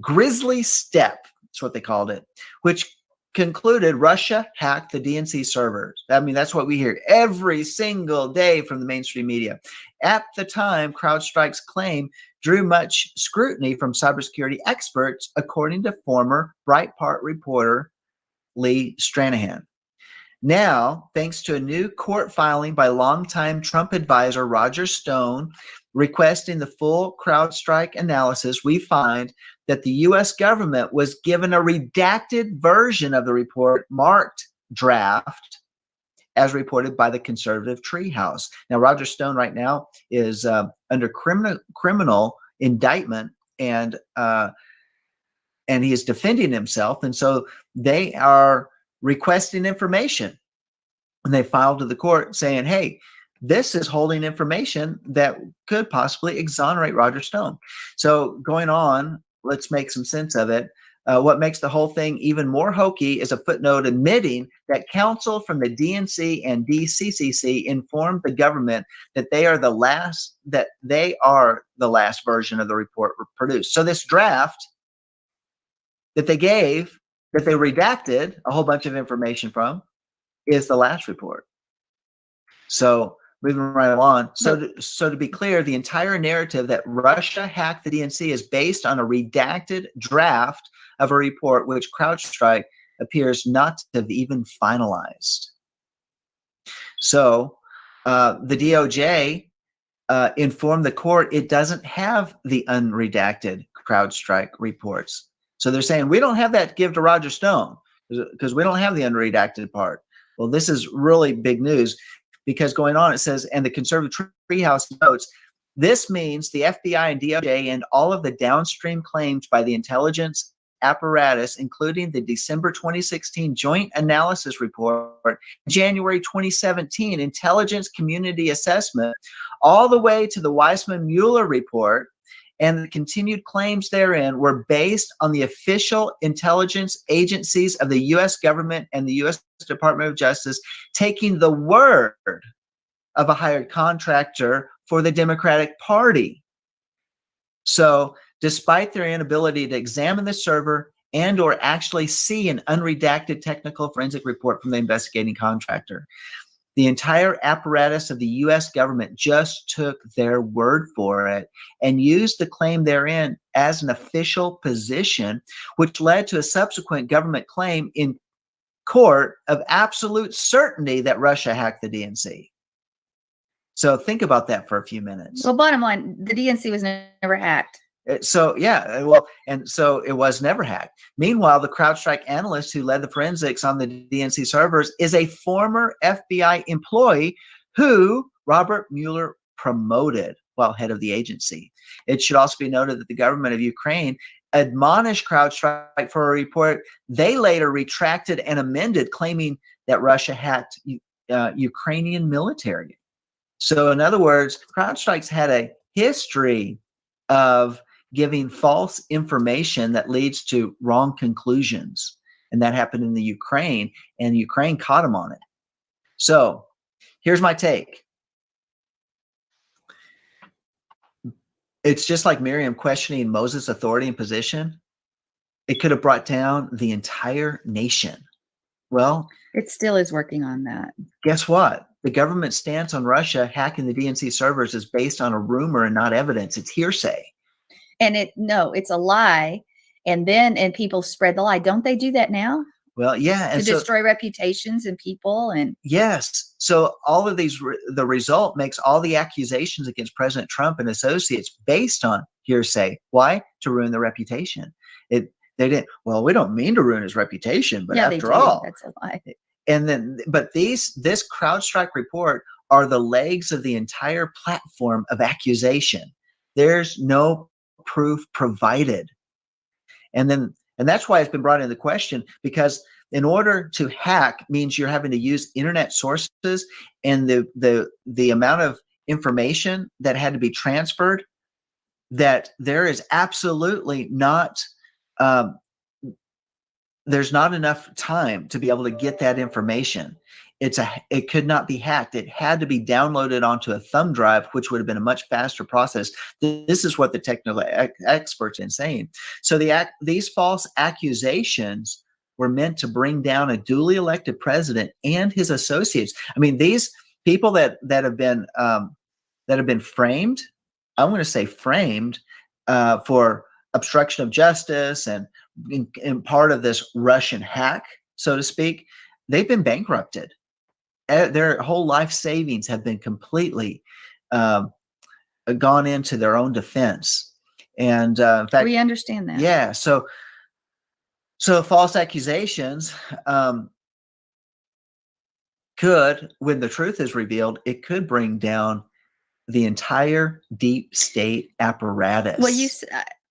grisly step. That's what they called it, which concluded Russia hacked the DNC servers. I mean, that's what we hear every single day from the mainstream media. At the time, CrowdStrike's claim drew much scrutiny from cybersecurity experts, according to former Breitbart reporter Lee Stranahan. Now, thanks to a new court filing by longtime Trump advisor Roger Stone requesting the full CrowdStrike analysis, we find that the U.S. government was given a redacted version of the report marked draft, as reported by the conservative Treehouse. Now, Roger Stone right now is under criminal indictment, and he is defending himself, and so they are requesting information, and they filed to the court saying, hey, this is holding information that could possibly exonerate Roger Stone. So going on, let's make some sense of it. What makes the whole thing even more hokey is a footnote admitting that counsel from the DNC and DCCC informed the government that they are the last version of the report produced. So this draft that they gave, that they redacted a whole bunch of information from, is the last report. So moving right along. So to be clear, the entire narrative that Russia hacked the DNC is based on a redacted draft of a report which CrowdStrike appears not to have even finalized. So the DOJ informed the court it doesn't have the unredacted CrowdStrike reports. So they're saying, we don't have that to give to Roger Stone because we don't have the unredacted part. Well, this is really big news. Because going on, it says, and the conservative Treehouse notes, this means the FBI and DOJ and all of the downstream claims by the intelligence apparatus, including the December 2016 Joint Analysis Report, January 2017 Intelligence Community Assessment, all the way to the Weissman-Mueller Report, and the continued claims therein were based on the official intelligence agencies of the U.S. government and the U.S. Department of Justice taking the word of a hired contractor for the Democratic Party. So despite their inability to examine the server and or actually see an unredacted technical forensic report from the investigating contractor, the entire apparatus of the U.S. government just took their word for it and used the claim therein as an official position, which led to a subsequent government claim in court of absolute certainty that Russia hacked the DNC. So think about that for a few minutes. Well, bottom line, the DNC was never hacked. So yeah, well, and so it was never hacked. Meanwhile, the CrowdStrike analyst who led the forensics on the DNC servers is a former FBI employee who Robert Mueller promoted while head of the agency. It should also be noted that the government of Ukraine admonished CrowdStrike for a report they later retracted and amended, claiming that Russia hacked Ukrainian military. So in other words, CrowdStrike's had a history of giving false information that leads to wrong conclusions. And that happened in the Ukraine, and Ukraine caught them on it. So here's my take. It's just like Miriam questioning Moses' authority and position. It could have brought down the entire nation. Well, it still is working on that. Guess what? The government stance on Russia hacking the DNC servers is based on a rumor and not evidence. It's hearsay. And it's a lie. And people spread the lie. Don't they do that now? Well, yeah. to And so, destroy reputations and people. And yes. So all of these, the result makes all the accusations against President Trump and associates based on hearsay. Why? To ruin their reputation. They didn't, well, we don't mean to ruin his reputation, but yeah, they after do. all, That's a lie. and then, but this CrowdStrike report are the legs of the entire platform of accusation. There's no proof provided. And that's why it's been brought into question, because in order to hack means you're having to use internet sources, and the amount of information that had to be transferred, that there is absolutely not, there's not enough time to be able to get that information. It could not be hacked. It had to be downloaded onto a thumb drive, which would have been a much faster process. This is what the technical experts are saying. So these false accusations were meant to bring down a duly elected president and his associates. I mean, these people that have been framed, I'm going to say framed, for obstruction of justice and in part of this Russian hack, so to speak, they've been bankrupted. Their whole life savings have been completely gone into their own defense. And in fact, We understand that. yeah. So false accusations could, when the truth is revealed, it could bring down the entire deep state apparatus. Well,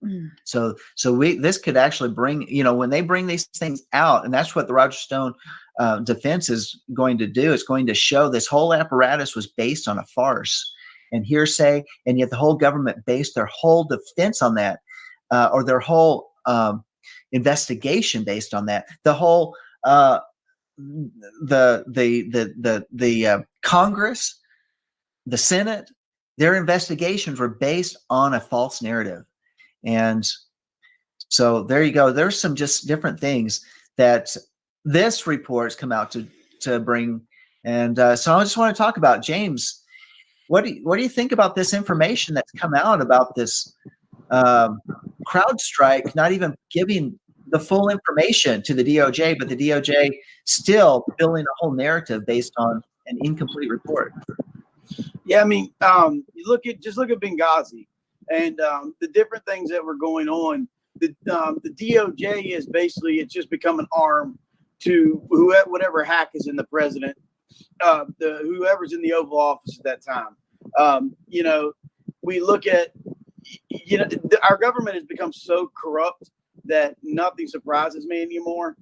this could actually bring, when they bring these things out, and that's what the Roger Stone defense is going to do. It's going to show this whole apparatus was based on a farce and hearsay, and yet the whole government based their whole defense on that, or their whole investigation based on that. The whole the Congress, the Senate, their investigations were based on a false narrative. And so there you go. There's some just different things that this report's come out to bring. And so I just want to talk about, James, what do you think about this information that's come out about this CrowdStrike not even giving the full information to the DOJ, but the DOJ still building a whole narrative based on an incomplete report? Yeah, I mean, just look at Benghazi and the different things that were going on. The DOJ is basically, it's just become an arm to whatever hack is in the president, whoever's in the Oval Office at that time. We look at, our government has become so corrupt that nothing surprises me anymore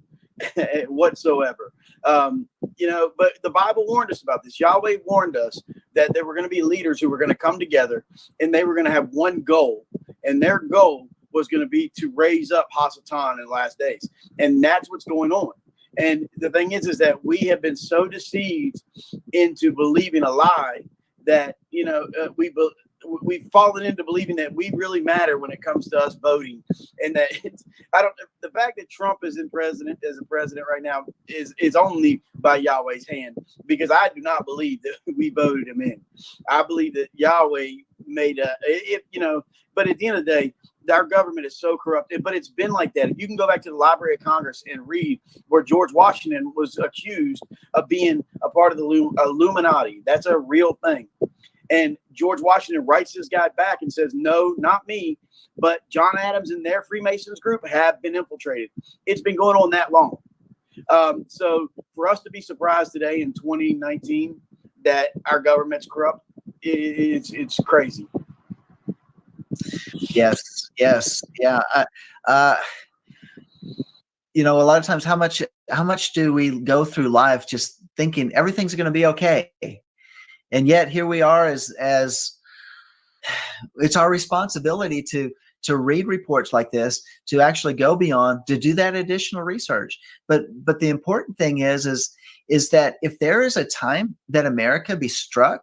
whatsoever. But the Bible warned us about this. Yahweh warned us that there were going to be leaders who were going to come together, and they were going to have one goal, and their goal was going to be to raise up Hasatan in the last days. And that's what's going on. And the thing is that we have been so deceived into believing a lie that, we've fallen into believing that we really matter when it comes to us voting. And that the fact that Trump is as a president right now is only by Yahweh's hand, because I do not believe that we voted him in. I believe that Yahweh made but at the end of the day, our government is so corrupted, but it's been like that. You can go back to the Library of Congress and read where George Washington was accused of being a part of the Illuminati. That's a real thing. And George Washington writes this guy back and says, no, not me, but John Adams and their Freemasons group have been infiltrated. It's been going on that long. So for us to be surprised today in 2019 that our government's corrupt, it's crazy. Yes. Yeah. A lot of times, how much do we go through life just thinking everything's going to be okay? And yet here we are as it's our responsibility to read reports like this, to actually go beyond, to do that additional research. But the important thing is that if there is a time that America be struck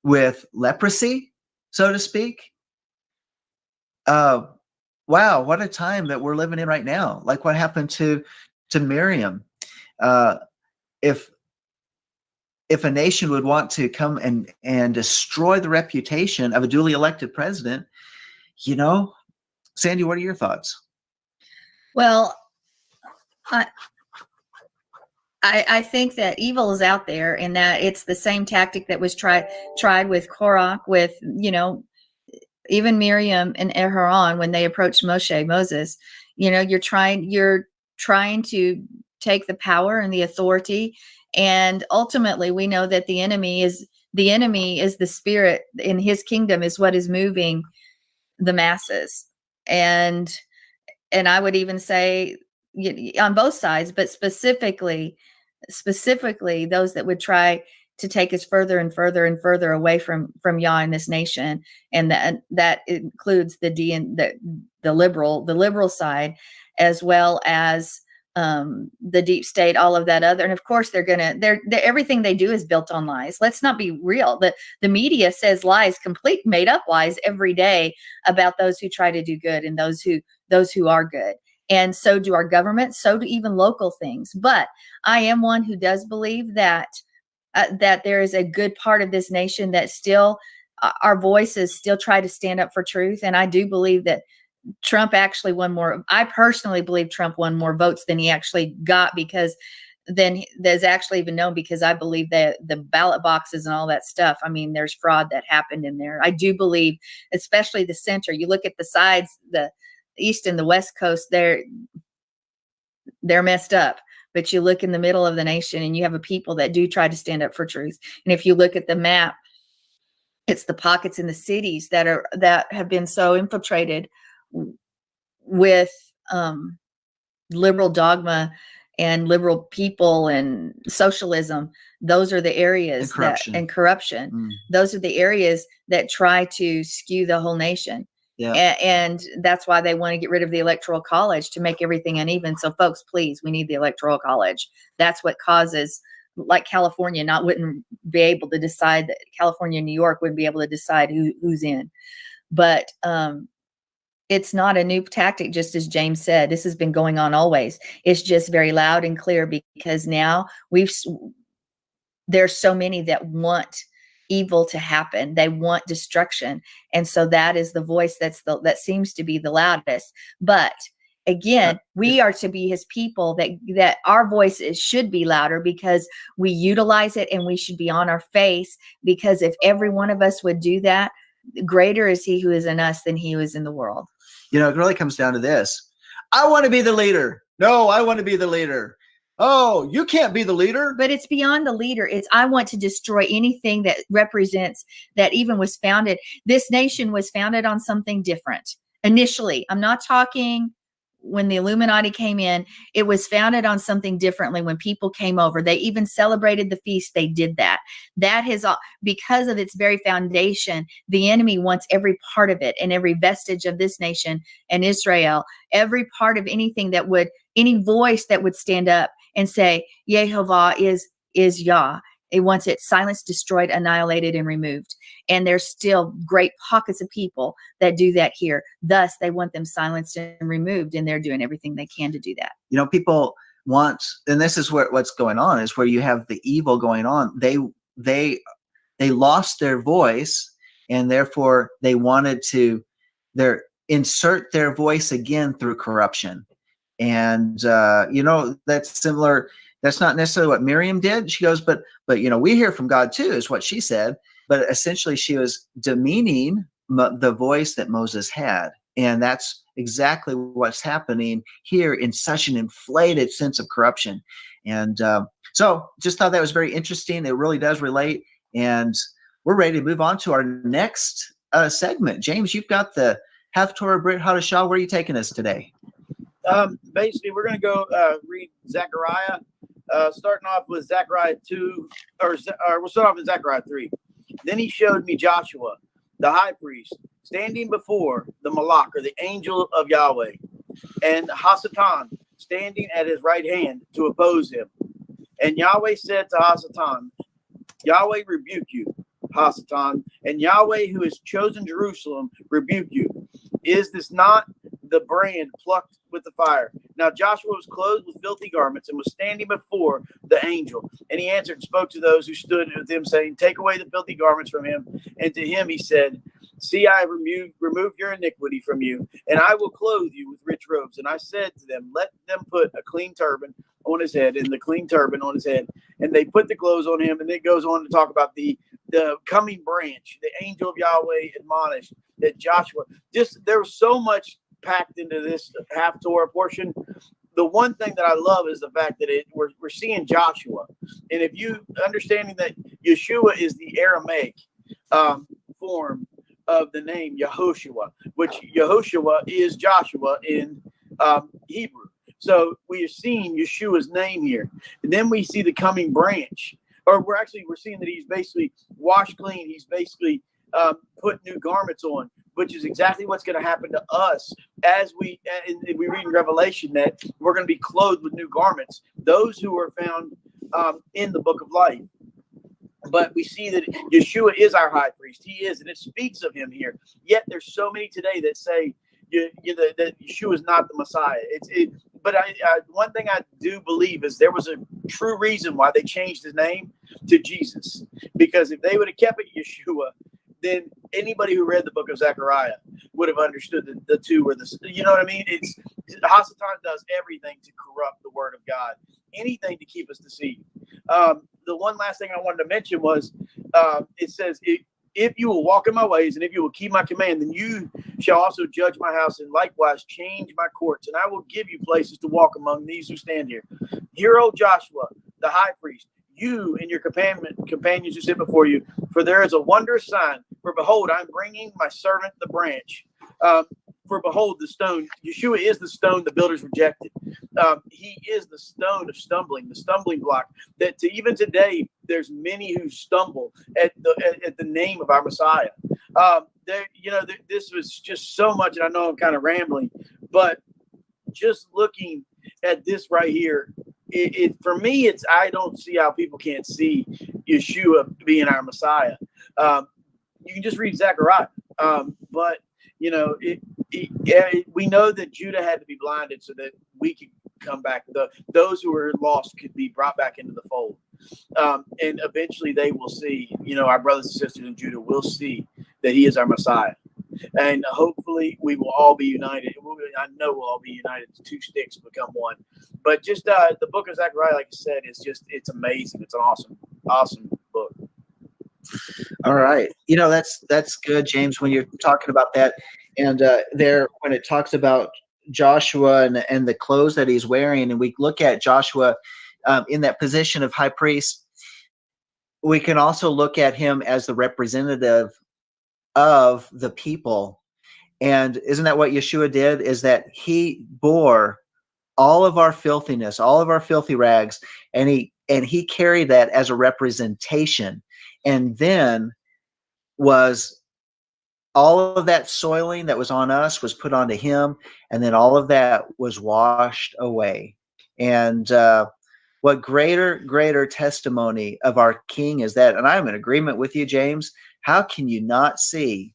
with leprosy, so to speak, wow, what a time that we're living in right now. Like what happened to Miriam. If a nation would want to come and destroy the reputation of a duly elected president, Sandy, what are your thoughts? Well, I think that evil is out there, and that it's the same tactic that was tried with Korach, with, even Miriam and Aaron when they approached Moses. You're trying to take the power and the authority, and ultimately we know that the enemy is the spirit in his kingdom, is what is moving the masses. And I would even say on both sides, but specifically those that would try to take us further and further and further away from Yah in this nation. And that includes the liberal side, as well as the deep state, all of that other. And of course they're everything they do is built on lies. Let's not be real. The media says lies, complete made up lies every day about those who try to do good and those who are good. And so do our government, so do even local things. But I am one who does believe that there is a good part of this nation that still, our voices still try to stand up for truth. And I do believe that Trump actually won more. I personally believe Trump won more votes than he actually got, because then there's actually even known, because I believe that the ballot boxes and all that stuff, I mean, there's fraud that happened in there. I do believe, especially the center, you look at the sides, the East and the West Coast, they're messed up. But you look in the middle of the nation and you have a people that do try to stand up for truth. And if you look at the map, it's the pockets in the cities that have been so infiltrated with liberal dogma and liberal people and socialism. Those are the areas and corruption. Those are the areas that try to skew the whole nation. Yeah. And that's why they want to get rid of the Electoral College, to make everything uneven. So folks, please, we need the Electoral College. That's what causes, like California wouldn't be able to decide, that California and New York wouldn't be able to decide who's in. But it's not a new tactic, just as James said. This has been going on always. It's just very loud and clear, because now there's so many that want evil to happen. They want destruction. And so that is the voice that seems to be the loudest. But again, we are to be his people, that our voices should be louder, because we utilize it, and we should be on our face, because if every one of us would do that, greater is he who is in us than he who is in the world. It really comes down to this. I want to be the leader. No, I want to be the leader. Oh, you can't be the leader. But it's beyond the leader. It's, I want to destroy anything that represents, that even was founded. This nation was founded on something different initially. I'm not talking when the Illuminati came in. It was founded on something differently when people came over. They even celebrated the feast. They did that. That has, because of its very foundation, the enemy wants every part of it, and every vestige of this nation and Israel, every part of anything that would, any voice that would stand up and say, Yehovah is Yah. It wants it silenced, destroyed, annihilated, and removed. And there's still great pockets of people that do that here. Thus, they want them silenced and removed, and they're doing everything they can to do that. People want, and this is what's going on, is where you have the evil going on. They lost their voice, and therefore they wanted to insert their voice again through corruption. And that's similar. That's not necessarily what Miriam did. She goes, but we hear from God too, is what she said. But essentially, she was demeaning the voice that Moses had, and that's exactly what's happening here, in such an inflated sense of corruption. And so, just thought that was very interesting. It really does relate, and we're ready to move on to our next segment. James, you've got the Haftorah Brit Hadashah. Where are you taking us today? Basically, we're going to go read Zechariah, starting off with Zechariah 2, or we'll start off with Zechariah 3. Then he showed me Joshua, the high priest, standing before the Malach, or the angel of Yahweh, and Hasatan standing at his right hand to oppose him. And Yahweh said to Hasatan, Yahweh rebuke you, Hasatan, and Yahweh who has chosen Jerusalem rebuke you. Is this not the brand plucked with the fire? Now Joshua was clothed with filthy garments and was standing before the angel. And he answered and spoke to those who stood with him, saying, take away the filthy garments from him. And to him he said, See, I have removed your iniquity from you, and I will clothe you with rich robes. And I said to them, let them put a clean turban on his head and the clean turban on his head. And they put the clothes on him. And it goes on to talk about the coming branch. The angel of Yahweh admonished that Joshua, there was so much packed into this half Torah portion. The one thing that I love is the fact that we're seeing Joshua. And if you understanding that Yeshua is the Aramaic form of the name Yehoshua, which Yehoshua is Joshua in Hebrew. So we are seeing Yeshua's name here. And then we see the coming branch. Or we're seeing that he's basically washed clean. He's basically put new garments on, which is exactly what's going to happen to us as we read in Revelation that we're going to be clothed with new garments. Those who are found in the book of life. But we see that Yeshua is our high priest. He is, and it speaks of him here. Yet there's so many today that say that Yeshua is not the Messiah. But one thing I do believe is there was a true reason why they changed his name to Jesus. Because if they would have kept it Yeshua, then anybody who read the book of Zechariah would have understood that the two were the. You know what I mean? Hasatan does everything to corrupt the word of God, anything to keep us deceived. The one last thing I wanted to mention was it says, if you will walk in my ways and if you will keep my command, then you shall also judge my house and likewise change my courts. And I will give you places to walk among these who stand here. Hear, O Joshua, the high priest, you and your companions who sit before you, for there is a wondrous sign. For behold, I'm bringing my servant the branch. For behold, the stone. Yeshua is the stone the builders rejected. He is the stone of stumbling, the stumbling block. That even today, there's many who stumble at the name of our Messiah. This was just so much, and I know I'm kind of rambling, but just looking at this right here, for me, I don't see how people can't see Yeshua being our Messiah. You can just read Zechariah, but we know that Judah had to be blinded so that we could come back. Those who were lost could be brought back into the fold, and eventually they will see. Our brothers and sisters in Judah will see that He is our Messiah, and hopefully we will all be united. I know we'll all be united. Two sticks become one. But just the book of Zechariah, like I said, it's amazing. It's an awesome book. All right. That's good, James, when you're talking about that. And when it talks about Joshua and the clothes that he's wearing, and we look at Joshua in that position of high priest, we can also look at him as the representative of the people. And isn't that what Yeshua did? Is that he bore all of our filthiness, all of our filthy rags, and he carried that as a representation. And then was all of that soiling that was on us was put onto him, and then all of that was washed away. And what greater testimony of our King is that? And I'm in agreement with you, James. How can you not see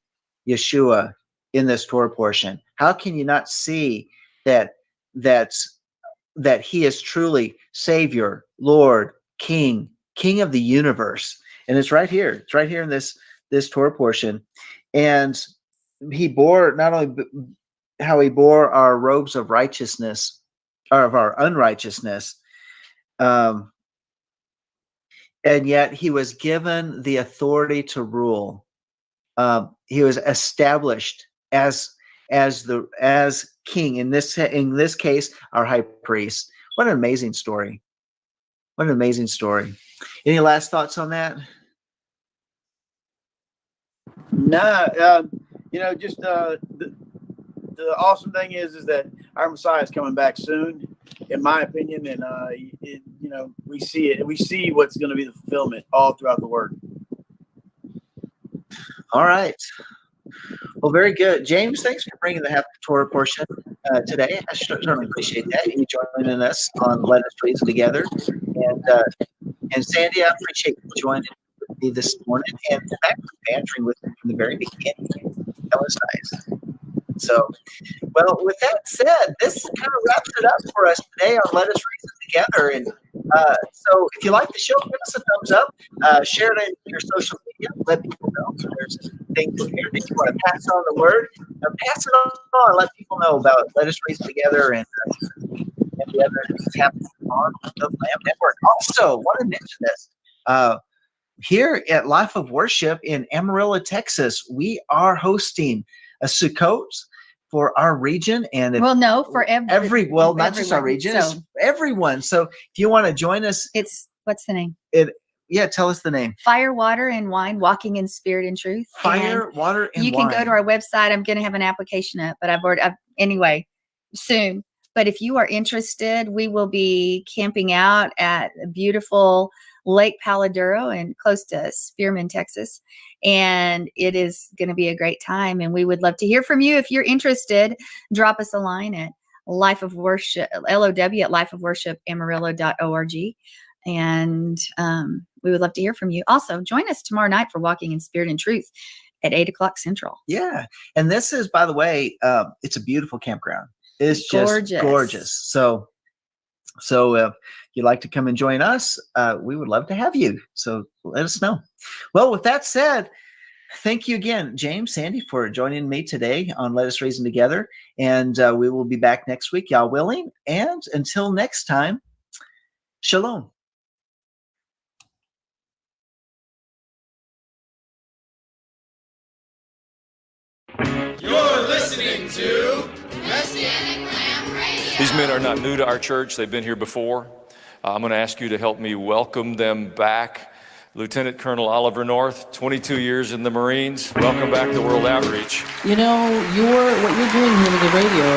Yeshua in this Torah portion? How can you not see that he is truly Savior, Lord, King of the universe? And it's right here. It's right here in this Torah portion. And he bore not only how he bore our robes of righteousness, or of our unrighteousness, and yet he was given the authority to rule. He was established as king. In this case, our high priest. What an amazing story! What an amazing story. Any last thoughts on that? No, just the awesome thing is that our Messiah is coming back soon, in my opinion, and we see it. We see what's going to be the fulfillment all throughout the Word. All right. Well, very good, James. Thanks for bringing the half Torah portion today. I certainly appreciate that. You joining us on Let Us Reason Together, and Sandy, I appreciate you joining me this morning and back answering with me from the very beginning. That was nice. So, well, with that said, this kind of wraps it up for us today on Let Us Reason Together. And so if you like the show, give us a thumbs up, share it in your social media, let people know. So anything prepared that you want to pass on the word, pass it on. Let people know about Let Us Reason Together and the other things happening on the Lamb Network. Also, want to mention this. Here at Life of Worship in Amarillo, Texas, we are hosting a Sukkot for our region, and for not just our region, it's everyone. So if you want to join us, what's the name? Tell us the name. Fire, Water, and Wine, Walking in Spirit and Truth. Fire, Water, and Wine. You can go to our website. I'm going to have an application up, but anyway, soon. But if you are interested, we will be camping out at a beautiful Lake Paladuro and close to Spearman, Texas. And it is going to be a great time. And we would love to hear from you. If you're interested, drop us a line at Life of Worship, LOW at lifeofworshipamarillo.org. And we would love to hear from you. Also, join us tomorrow night for Walking in Spirit and Truth at 8:00 Central. Yeah. And this is, by the way, it's a beautiful campground. It's just gorgeous. So if you'd like to come and join us, we would love to have you. So let us know. Well, with that said, thank you again, James, Sandy, for joining me today on Let Us Reason Together. And we will be back next week, y'all willing. And until next time, shalom. You're listening to Messianic Lamb Radio. These men are not new to our church. They've been here before. I'm going to ask you to help me welcome them back. Lieutenant Colonel Oliver North, 22 years in the Marines. Welcome back to World Outreach. You know, what you're doing here with the radio,